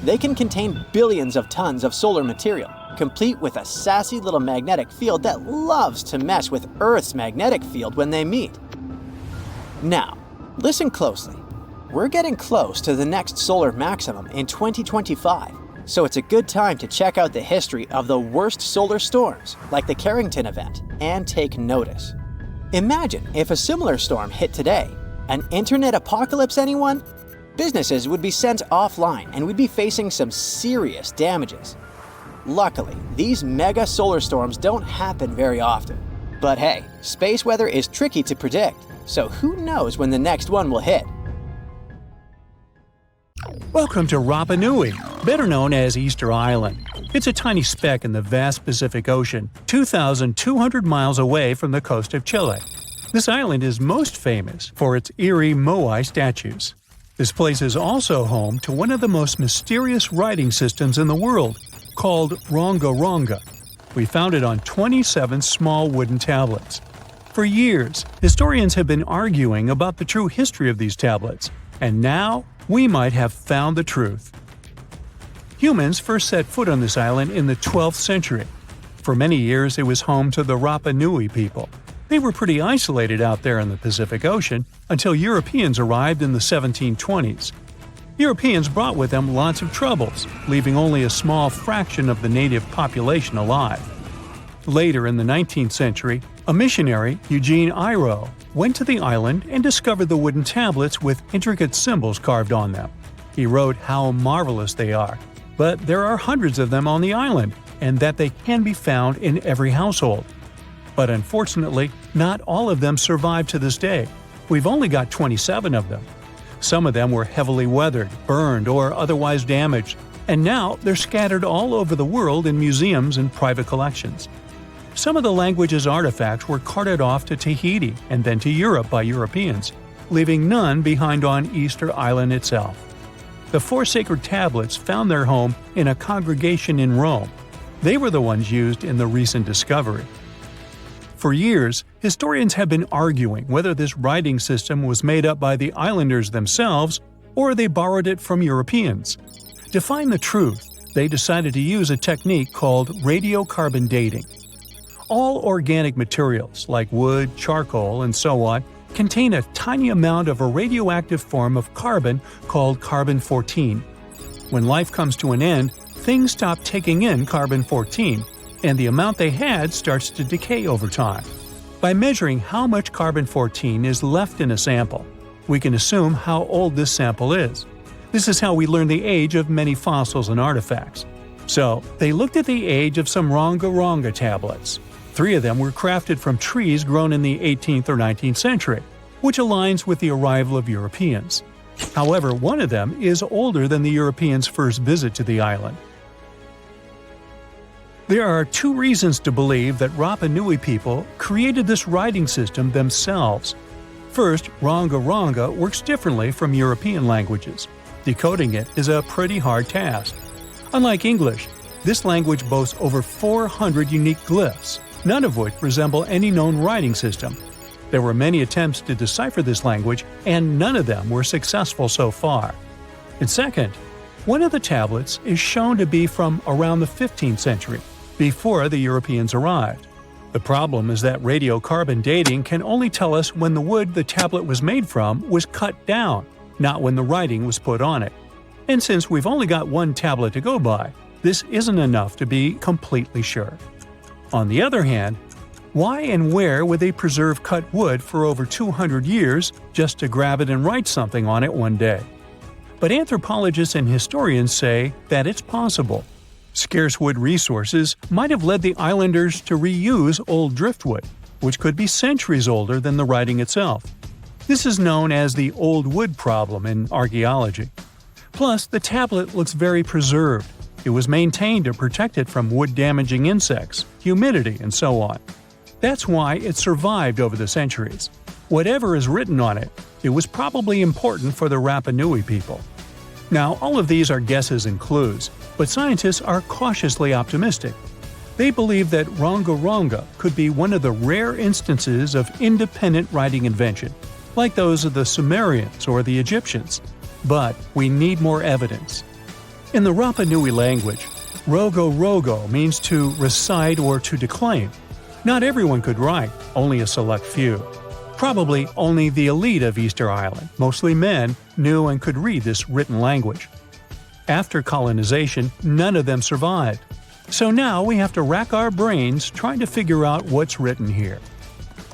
They can contain billions of tons of solar material, complete with a sassy little magnetic field that loves to mess with Earth's magnetic field when they meet. Now, listen closely. We're getting close to the next solar maximum in 2025, so it's a good time to check out the history of the worst solar storms, like the Carrington Event, and take notice. Imagine if a similar storm hit today. An internet apocalypse, anyone? Businesses would be sent offline and we'd be facing some serious damages. Luckily, these mega solar storms don't happen very often. But hey, space weather is tricky to predict, so who knows when the next one will hit? Welcome to Rapa Nui, better known as Easter Island. It's a tiny speck in the vast Pacific Ocean, 2,200 miles away from the coast of Chile. This island is most famous for its eerie moai statues. This place is also home to one of the most mysterious writing systems in the world, called Ronga Ronga. We found it on 27 small wooden tablets. For years, historians have been arguing about the true history of these tablets, and now we might have found the truth. Humans first set foot on this island in the 12th century. For many years, it was home to the Rapa Nui people. They were pretty isolated out there in the Pacific Ocean until Europeans arrived in the 1720s. Europeans brought with them lots of troubles, leaving only a small fraction of the native population alive. Later in the 19th century, a missionary, Eugene Iro, went to the island and discovered the wooden tablets with intricate symbols carved on them. He wrote how marvelous they are, but there are hundreds of them on the island, and that they can be found in every household. But unfortunately, not all of them survive to this day. We've only got 27 of them. Some of them were heavily weathered, burned, or otherwise damaged, and now they're scattered all over the world in museums and private collections. Some of the language's artifacts were carted off to Tahiti and then to Europe by Europeans, leaving none behind on Easter Island itself. The 4 sacred tablets found their home in a congregation in Rome. They were the ones used in the recent discovery. For years, historians have been arguing whether this writing system was made up by the islanders themselves or they borrowed it from Europeans. To find the truth, they decided to use a technique called radiocarbon dating. All organic materials, like wood, charcoal, and so on, contain a tiny amount of a radioactive form of carbon called carbon-14. When life comes to an end, things stop taking in carbon-14, and the amount they had starts to decay over time. By measuring how much carbon-14 is left in a sample, we can assume how old this sample is. This is how we learn the age of many fossils and artifacts. So, they looked at the age of some Ronga Ronga tablets. 3 of them were crafted from trees grown in the 18th or 19th century, which aligns with the arrival of Europeans. However, one of them is older than the Europeans' first visit to the island. There are two reasons to believe that Rapa Nui people created this writing system themselves. First, Ronga Ronga works differently from European languages. Decoding it is a pretty hard task. Unlike English, this language boasts over 400 unique glyphs, none of which resemble any known writing system. There were many attempts to decipher this language, and none of them were successful so far. And second, one of the tablets is shown to be from around the 15th century, before the Europeans arrived. The problem is that radiocarbon dating can only tell us when the wood the tablet was made from was cut down, not when the writing was put on it. And since we've only got one tablet to go by, this isn't enough to be completely sure. On the other hand, why and where would they preserve cut wood for over 200 years just to grab it and write something on it one day? But anthropologists and historians say that it's possible. Scarce wood resources might have led the islanders to reuse old driftwood, which could be centuries older than the writing itself. This is known as the old wood problem in archaeology. Plus, the tablet looks very preserved. It was maintained to protect it from wood-damaging insects, humidity, and so on. That's why it survived over the centuries. Whatever is written on it, it was probably important for the Rapa Nui people. Now, all of these are guesses and clues, but scientists are cautiously optimistic. They believe that Ronga Ronga could be one of the rare instances of independent writing invention, like those of the Sumerians or the Egyptians. But we need more evidence. In the Rapa Nui language, Rogo Rogo means to recite or to declaim. Not everyone could write, only a select few. Probably only the elite of Easter Island, mostly men, knew and could read this written language. After colonization, none of them survived. So now we have to rack our brains trying to figure out what's written here.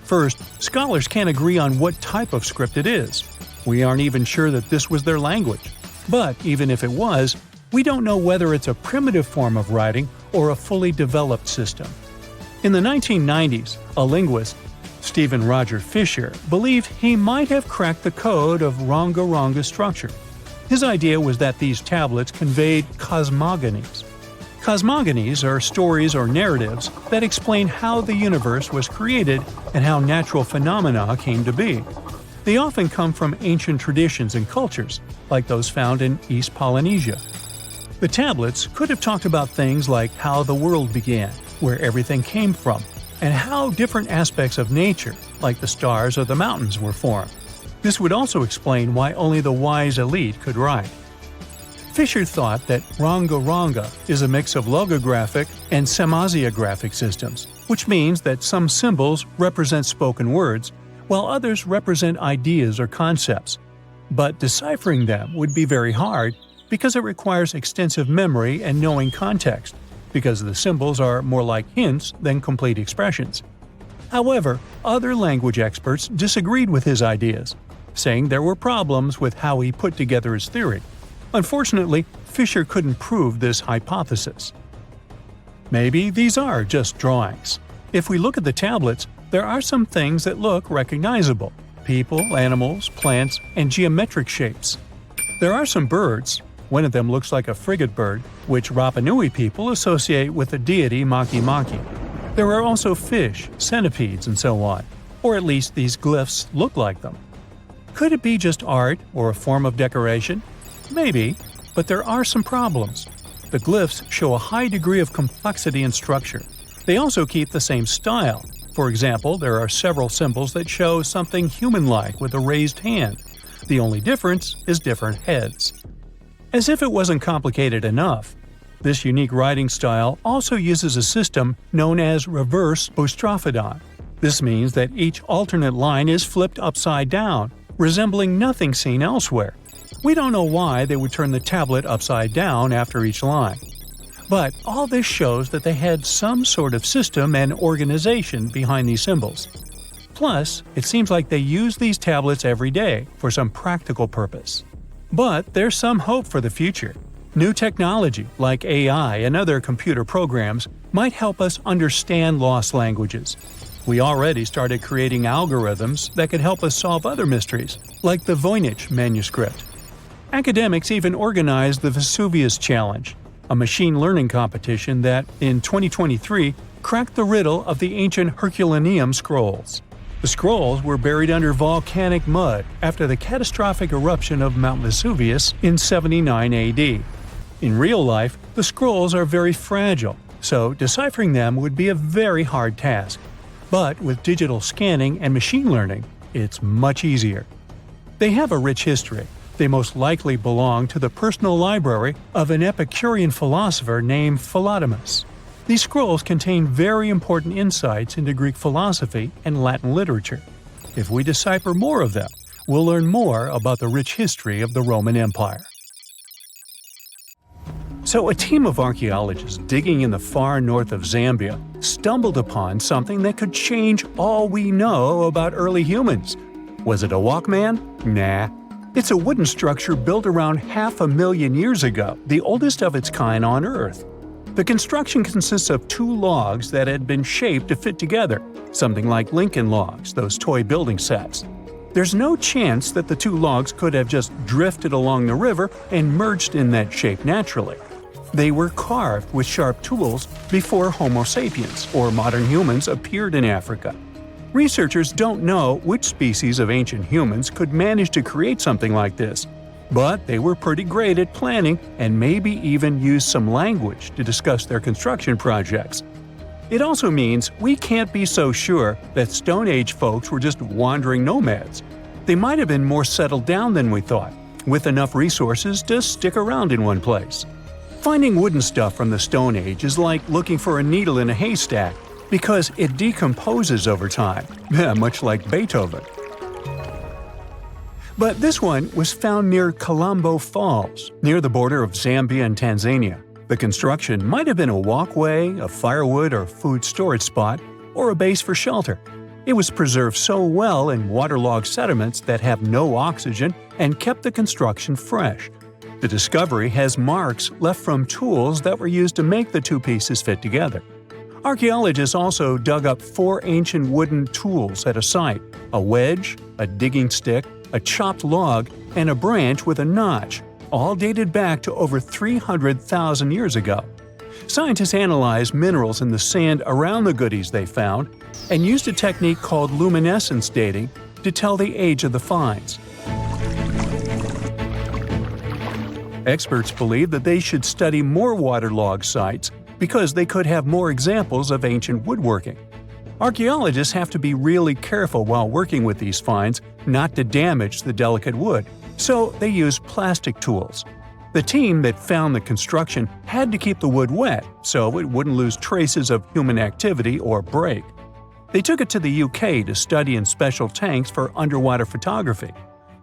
First, scholars can't agree on what type of script it is. We aren't even sure that this was their language. But even if it was, we don't know whether it's a primitive form of writing or a fully developed system. In the 1990s, a linguist, Stephen Roger Fisher, believed he might have cracked the code of Ronga Ronga structure. His idea was that these tablets conveyed cosmogonies. Cosmogonies are stories or narratives that explain how the universe was created and how natural phenomena came to be. They often come from ancient traditions and cultures, like those found in East Polynesia. The tablets could have talked about things like how the world began, where everything came from, and how different aspects of nature, like the stars or the mountains, were formed. This would also explain why only the wise elite could write. Fisher thought that Ronga Ronga is a mix of logographic and semasiographic systems, which means that some symbols represent spoken words, while others represent ideas or concepts. But deciphering them would be very hard because it requires extensive memory and knowing context, because the symbols are more like hints than complete expressions. However, other language experts disagreed with his ideas, saying there were problems with how he put together his theory. Unfortunately, Fisher couldn't prove this hypothesis. Maybe these are just drawings. If we look at the tablets, there are some things that look recognizable: people, animals, plants, and geometric shapes. There are some birds. One of them looks like a frigate bird, which Rapa Nui people associate with the deity Maki Maki. There are also fish, centipedes, and so on, or at least these glyphs look like them. Could it be just art or a form of decoration? Maybe, but there are some problems. The glyphs show a high degree of complexity and structure. They also keep the same style. For example, there are several symbols that show something human-like with a raised hand. The only difference is different heads. As if it wasn't complicated enough, this unique writing style also uses a system known as reverse boustrophodon. This means that each alternate line is flipped upside down, resembling nothing seen elsewhere. We don't know why they would turn the tablet upside down after each line. But all this shows that they had some sort of system and organization behind these symbols. Plus, it seems like they use these tablets every day for some practical purpose. But there's some hope for the future. New technology, like AI and other computer programs, might help us understand lost languages. We already started creating algorithms that could help us solve other mysteries, like the Voynich manuscript. Academics even organized the Vesuvius Challenge. a machine learning competition that, in 2023, cracked the riddle of the ancient Herculaneum scrolls. The scrolls were buried under volcanic mud after the catastrophic eruption of Mount Vesuvius in 79 AD. In real life, the scrolls are very fragile, so deciphering them would be a very hard task. But with digital scanning and machine learning, it's much easier. They have a rich history. They most likely belong to the personal library of an Epicurean philosopher named Philodemus. These scrolls contain very important insights into Greek philosophy and Latin literature. If we decipher more of them, we'll learn more about the rich history of the Roman Empire. So, a team of archaeologists digging in the far north of Zambia stumbled upon something that could change all we know about early humans. Was it a Walkman? Nah. It's a wooden structure built around 500,000 years ago, the oldest of its kind on Earth. The construction consists of 2 logs that had been shaped to fit together, something like Lincoln logs, those toy building sets. There's no chance that the 2 logs could have just drifted along the river and merged in that shape naturally. They were carved with sharp tools before Homo sapiens, or modern humans, appeared in Africa. Researchers don't know which species of ancient humans could manage to create something like this, but they were pretty great at planning and maybe even used some language to discuss their construction projects. It also means we can't be so sure that Stone Age folks were just wandering nomads. They might have been more settled down than we thought, with enough resources to stick around in one place. Finding wooden stuff from the Stone Age is like looking for a needle in a haystack, because it decomposes over time, much like Beethoven. But this one was found near Colombo Falls, near the border of Zambia and Tanzania. The construction might have been a walkway, a firewood or food storage spot, or a base for shelter. It was preserved so well in waterlogged sediments that have no oxygen and kept the construction fresh. The discovery has marks left from tools that were used to make the 2 pieces fit together. Archaeologists also dug up 4 ancient wooden tools at a site: a wedge, a digging stick, a chopped log, and a branch with a notch, all dated back to over 300,000 years ago. Scientists analyzed minerals in the sand around the goodies they found and used a technique called luminescence dating to tell the age of the finds. Experts believe that they should study more waterlogged sites because they could have more examples of ancient woodworking. Archaeologists have to be really careful while working with these finds not to damage the delicate wood, so they use plastic tools. The team that found the construction had to keep the wood wet so it wouldn't lose traces of human activity or break. They took it to the UK to study in special tanks for underwater photography.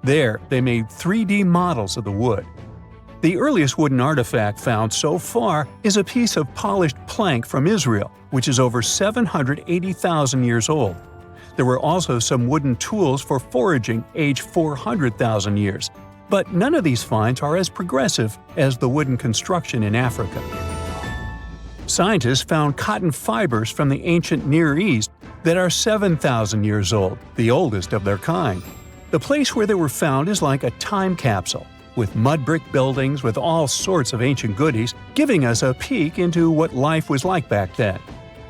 There, they made 3D models of the wood. The earliest wooden artifact found so far is a piece of polished plank from Israel, which is over 780,000 years old. There were also some wooden tools for foraging aged 400,000 years, but none of these finds are as progressive as the wooden construction in Africa. Scientists found cotton fibers from the ancient Near East that are 7,000 years old, the oldest of their kind. The place where they were found is like a time capsule, with mud brick buildings with all sorts of ancient goodies, giving us a peek into what life was like back then.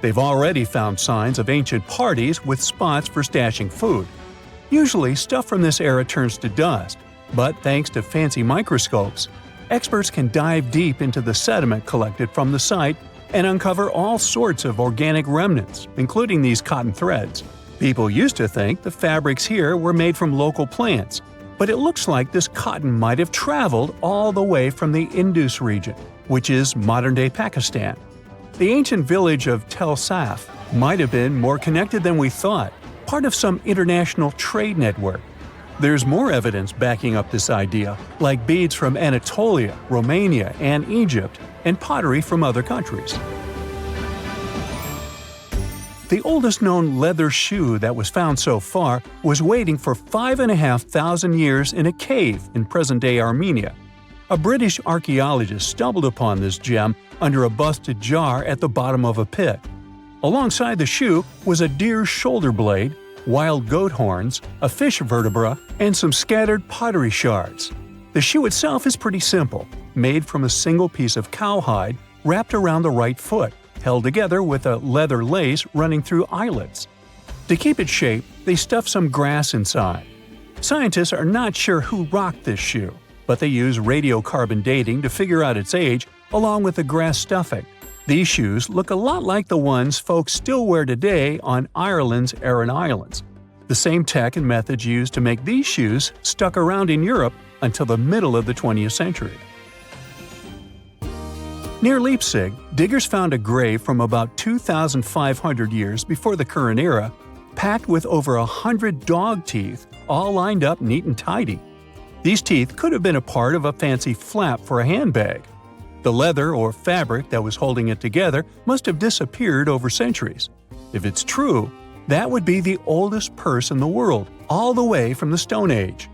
They've already found signs of ancient parties with spots for stashing food. Usually, stuff from this era turns to dust, but thanks to fancy microscopes, experts can dive deep into the sediment collected from the site and uncover all sorts of organic remnants, including these cotton threads. People used to think the fabrics here were made from local plants, but it looks like this cotton might have traveled all the way from the Indus region, which is modern-day Pakistan. The ancient village of Tel Saf might have been more connected than we thought, part of some international trade network. There's more evidence backing up this idea, like beads from Anatolia, Romania, and Egypt, and pottery from other countries. The oldest known leather shoe that was found so far was waiting for 5,500 years in a cave in present-day Armenia. A British archaeologist stumbled upon this gem under a busted jar at the bottom of a pit. Alongside the shoe was a deer's shoulder blade, wild goat horns, a fish vertebra, and some scattered pottery shards. The shoe itself is pretty simple. made from a single piece of cowhide wrapped around the right foot, held together with a leather lace running through eyelets. To keep its shape, they stuffed some grass inside. Scientists are not sure who rocked this shoe, but they use radiocarbon dating to figure out its age along with the grass stuffing. These shoes look a lot like the ones folks still wear today on Ireland's Aran Islands. The same tech and methods used to make these shoes stuck around in Europe until the middle of the 20th century. Near Leipzig, diggers found a grave from about 2,500 years before the current era, packed with over 100 dog teeth, all lined up neat and tidy. These teeth could have been a part of a fancy flap for a handbag. The leather or fabric that was holding it together must have disappeared over centuries. If it's true, that would be the oldest purse in the world, all the way from the Stone Age.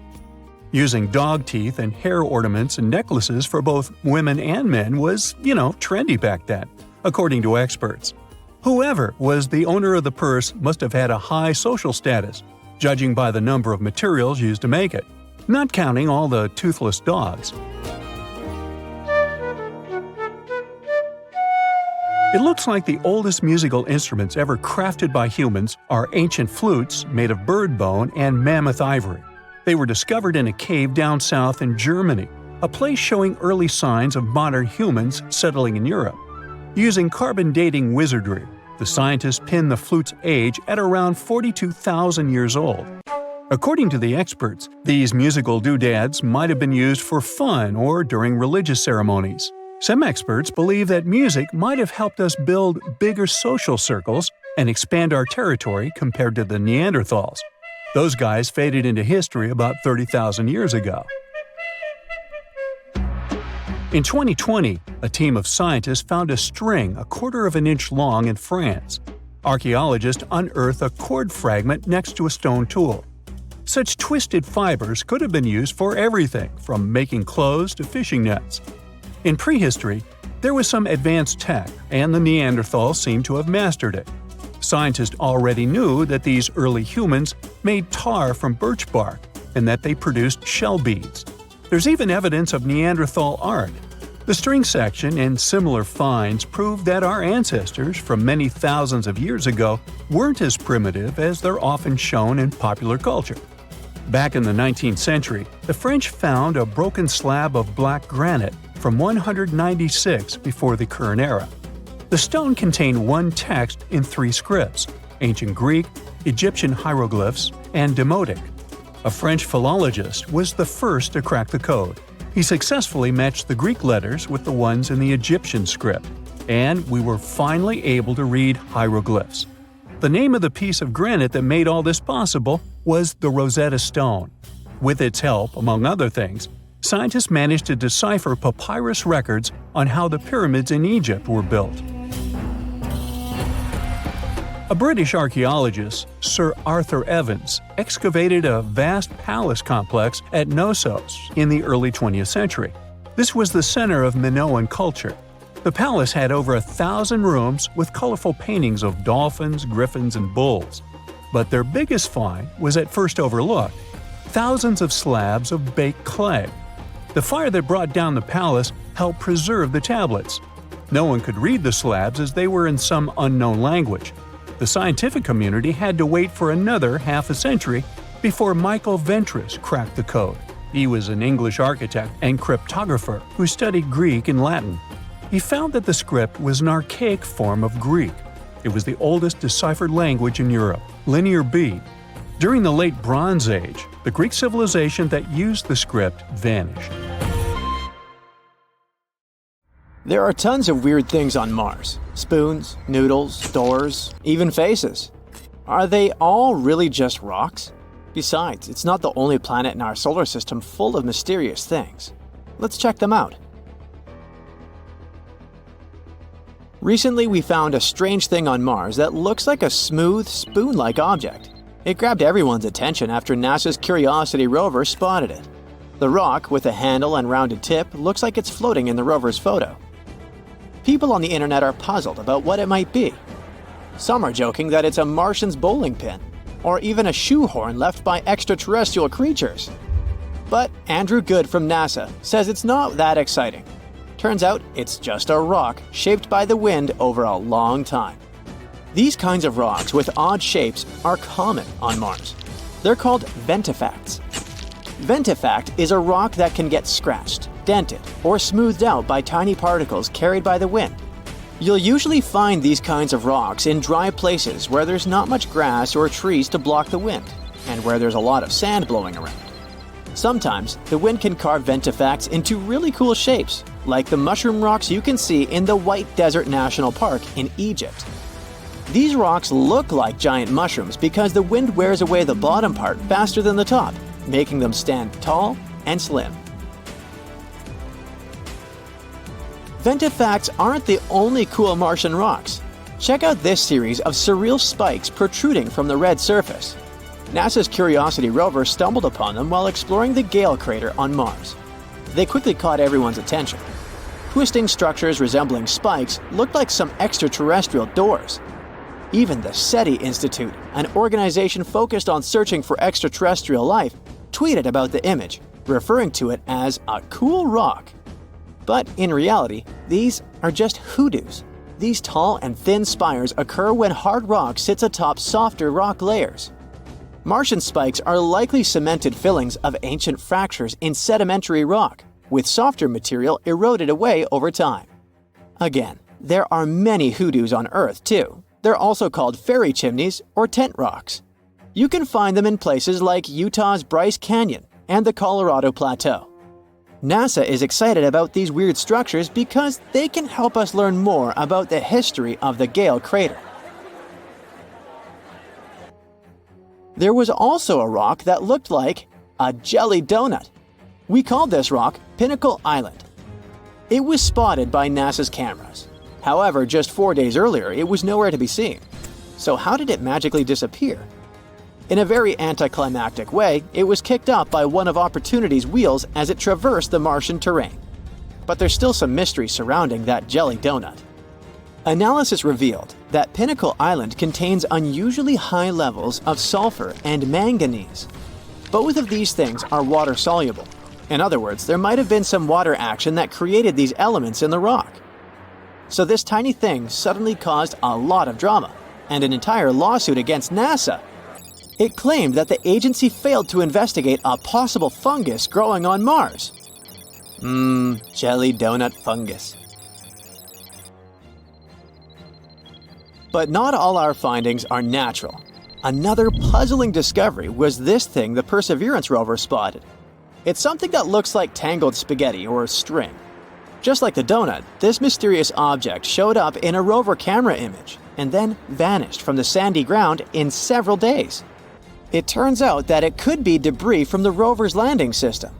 Using dog teeth and hair ornaments and necklaces for both women and men was, trendy back then, according to experts. Whoever was the owner of the purse must have had a high social status, judging by the number of materials used to make it, not counting all the toothless dogs. It looks like the oldest musical instruments ever crafted by humans are ancient flutes made of bird bone and mammoth ivory. They were discovered in a cave down south in Germany, a place showing early signs of modern humans settling in Europe. Using carbon dating wizardry, the scientists pinned the flute's age at around 42,000 years old. According to the experts, these musical doodads might have been used for fun or during religious ceremonies. Some experts believe that music might have helped us build bigger social circles and expand our territory compared to the Neanderthals. Those guys faded into history about 30,000 years ago. In 2020, a team of scientists found a string a quarter of an inch long in France. Archaeologists unearthed a cord fragment next to a stone tool. Such twisted fibers could have been used for everything from making clothes to fishing nets. In prehistory, there was some advanced tech, and the Neanderthals seemed to have mastered it. Scientists already knew that these early humans made tar from birch bark and that they produced shell beads. There's even evidence of Neanderthal art. The string section and similar finds prove that our ancestors from many thousands of years ago weren't as primitive as they're often shown in popular culture. Back in the 19th century, the French found a broken slab of black granite from 196 before the current era. The stone contained one text in 3 scripts: ancient Greek, Egyptian hieroglyphs, and Demotic. A French philologist was the first to crack the code. He successfully matched the Greek letters with the ones in the Egyptian script, and we were finally able to read hieroglyphs. The name of the piece of granite that made all this possible was the Rosetta Stone. With its help, among other things, scientists managed to decipher papyrus records on how the pyramids in Egypt were built. A British archaeologist, Sir Arthur Evans, excavated a vast palace complex at Knossos in the early 20th century. This was the center of Minoan culture. The palace had over 1,000 rooms with colorful paintings of dolphins, griffins, and bulls. But their biggest find was at first overlooked: thousands of slabs of baked clay. The fire that brought down the palace helped preserve the tablets. No one could read the slabs as they were in some unknown language. The scientific community had to wait for another half a century before Michael Ventris cracked the code. He was an English architect and cryptographer who studied Greek and Latin. He found that the script was an archaic form of Greek. It was the oldest deciphered language in Europe, Linear B. During the late Bronze Age, the Greek civilization that used the script vanished. There are tons of weird things on Mars. Spoons, noodles, doors, even faces. Are they all really just rocks? Besides, it's not the only planet in our solar system full of mysterious things. Let's check them out. Recently, we found a strange thing on Mars that looks like a smooth, spoon-like object. It grabbed everyone's attention after NASA's Curiosity rover spotted it. The rock, with a handle and rounded tip, looks like it's floating in the rover's photo. People on the internet are puzzled about what it might be. Some are joking that it's a Martian's bowling pin, or even a shoehorn left by extraterrestrial creatures. But Andrew Good from NASA says it's not that exciting. Turns out it's just a rock shaped by the wind over a long time. These kinds of rocks with odd shapes are common on Mars. They're called ventifacts. Ventifact is a rock that can get scratched, dented, or smoothed out by tiny particles carried by the wind. You'll usually find these kinds of rocks in dry places where there's not much grass or trees to block the wind, and where there's a lot of sand blowing around. Sometimes, the wind can carve ventifacts into really cool shapes, like the mushroom rocks you can see in the White Desert National Park in Egypt. These rocks look like giant mushrooms because the wind wears away the bottom part faster than the top, making them stand tall and slim. Ventifacts aren't the only cool Martian rocks. Check out this series of surreal spikes protruding from the red surface. NASA's Curiosity rover stumbled upon them while exploring the Gale crater on Mars. They quickly caught everyone's attention. Twisting structures resembling spikes looked like some extraterrestrial doors. Even the SETI Institute, an organization focused on searching for extraterrestrial life, tweeted about the image, referring to it as a cool rock. But in reality, these are just hoodoos. These tall and thin spires occur when hard rock sits atop softer rock layers. Martian spikes are likely cemented fillings of ancient fractures in sedimentary rock, with softer material eroded away over time. Again, there are many hoodoos on Earth too. They're also called fairy chimneys or tent rocks. You can find them in places like Utah's Bryce Canyon and the Colorado Plateau. NASA is excited about these weird structures because they can help us learn more about the history of the Gale crater. There was also a rock that looked like a jelly donut. We called this rock Pinnacle Island. It was spotted by NASA's cameras. However, just 4 days earlier, it was nowhere to be seen. So how did it magically disappear? In a very anticlimactic way, it was kicked up by one of Opportunity's wheels as it traversed the Martian terrain. But there's still some mystery surrounding that jelly donut. Analysis revealed that Pinnacle Island contains unusually high levels of sulfur and manganese. Both of these things are water-soluble. In other words, there might have been some water action that created these elements in the rock. So this tiny thing suddenly caused a lot of drama, and an entire lawsuit against NASA. It claimed that the agency failed to investigate a possible fungus growing on Mars. Jelly donut fungus. But not all our findings are natural. Another puzzling discovery was this thing the Perseverance rover spotted. It's something that looks like tangled spaghetti or string. Just like the donut, this mysterious object showed up in a rover camera image and then vanished from the sandy ground in several days. It turns out that it could be debris from the rover's landing system.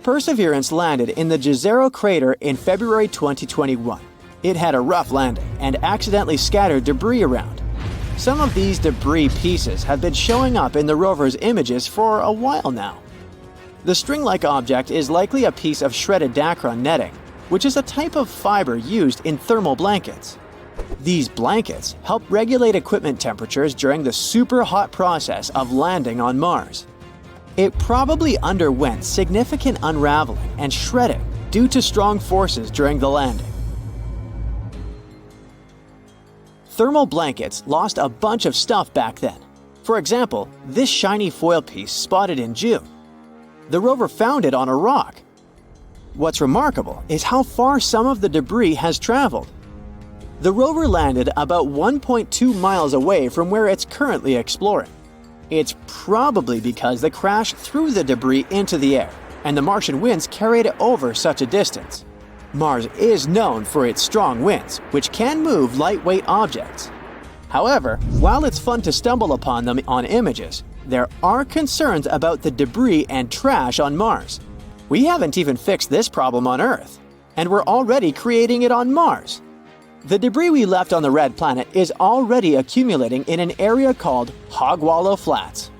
Perseverance landed in the Jezero crater in February 2021. It had a rough landing and accidentally scattered debris around. Some of these debris pieces have been showing up in the rover's images for a while now. The string-like object is likely a piece of shredded Dacron netting, which is a type of fiber used in thermal blankets. These blankets help regulate equipment temperatures during the super hot process of landing on Mars. It probably underwent significant unraveling and shredding due to strong forces during the landing. Thermal blankets lost a bunch of stuff back then. For example, this shiny foil piece spotted in June. The rover found it on a rock. What's remarkable is how far some of the debris has traveled. The rover landed about 1.2 miles away from where it's currently exploring. It's probably because the crash threw the debris into the air, and the Martian winds carried it over such a distance. Mars is known for its strong winds, which can move lightweight objects. However, while it's fun to stumble upon them on images, there are concerns about the debris and trash on Mars. We haven't even fixed this problem on Earth, and we're already creating it on Mars. The debris we left on the red planet is already accumulating in an area called Hogwallow Flats.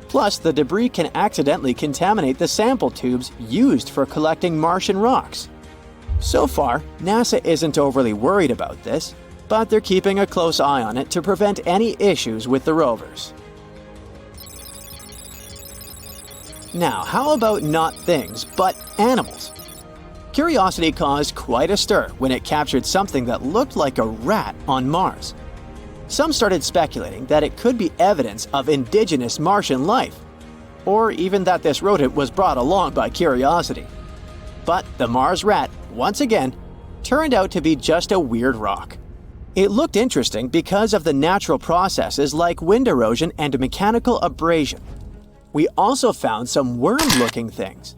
Plus, the debris can accidentally contaminate the sample tubes used for collecting Martian rocks. So far, NASA isn't overly worried about this, but they're keeping a close eye on it to prevent any issues with the rovers. Now, how about not things, but animals? Curiosity caused quite a stir when it captured something that looked like a rat on Mars. Some started speculating that it could be evidence of indigenous Martian life, or even that this rodent was brought along by Curiosity. But the Mars rat, once again, turned out to be just a weird rock. It looked interesting because of the natural processes like wind erosion and mechanical abrasion. We also found some worm-looking things.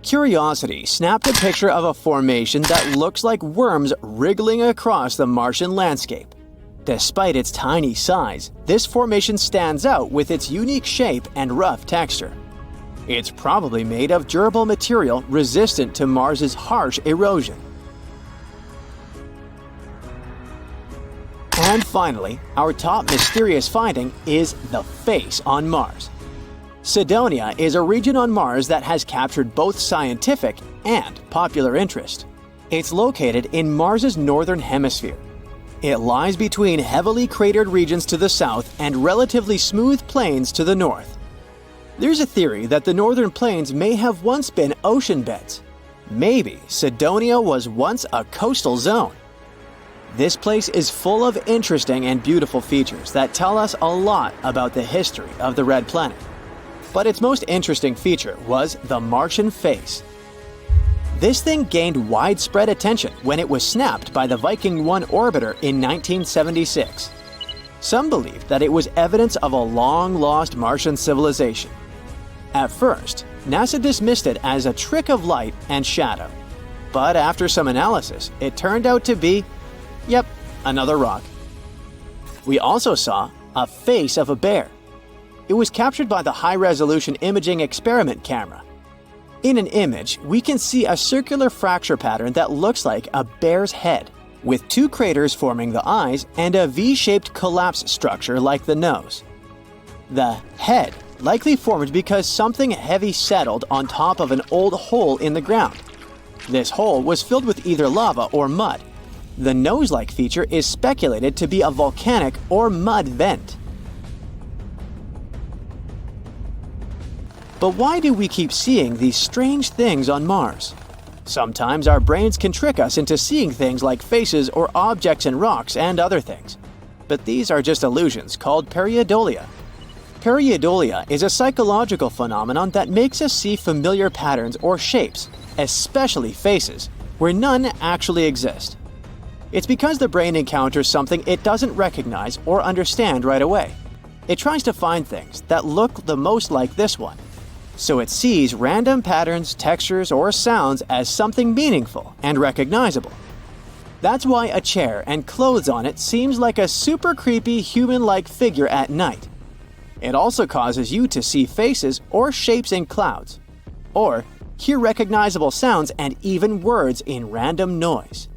Curiosity snapped a picture of a formation that looks like worms wriggling across the Martian landscape. Despite its tiny size, this formation stands out with its unique shape and rough texture. It's probably made of durable material resistant to Mars's harsh erosion. And finally, our top mysterious finding is the face on Mars. Cydonia is a region on Mars that has captured both scientific and popular interest. It's located in Mars's northern hemisphere. It lies between heavily cratered regions to the south and relatively smooth plains to the north. There's a theory that the northern plains may have once been ocean beds. Maybe Cydonia was once a coastal zone. This place is full of interesting and beautiful features that tell us a lot about the history of the Red Planet. But its most interesting feature was the Martian face. This thing gained widespread attention when it was snapped by the Viking 1 orbiter in 1976. Some believed that it was evidence of a long-lost Martian civilization. At first, NASA dismissed it as a trick of light and shadow. But after some analysis, it turned out to be, yep, another rock. We also saw a face of a bear. It was captured by the high-resolution imaging experiment camera. In an image, we can see a circular fracture pattern that looks like a bear's head, with two craters forming the eyes and a V-shaped collapse structure like the nose. The head likely formed because something heavy settled on top of an old hole in the ground. This hole was filled with either lava or mud. The nose-like feature is speculated to be a volcanic or mud vent. But why do we keep seeing these strange things on Mars? Sometimes our brains can trick us into seeing things like faces or objects in rocks and other things. But these are just illusions called pareidolia. Pareidolia is a psychological phenomenon that makes us see familiar patterns or shapes, especially faces, where none actually exist. It's because the brain encounters something it doesn't recognize or understand right away. It tries to find things that look the most like this one. So it sees random patterns, textures, or sounds as something meaningful and recognizable. That's why a chair and clothes on it seems like a super creepy human-like figure at night. It also causes you to see faces or shapes in clouds, or hear recognizable sounds and even words in random noise.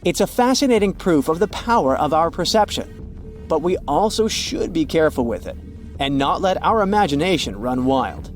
It's a fascinating proof of the power of our perception, but we also should be careful with it and not let our imagination run wild.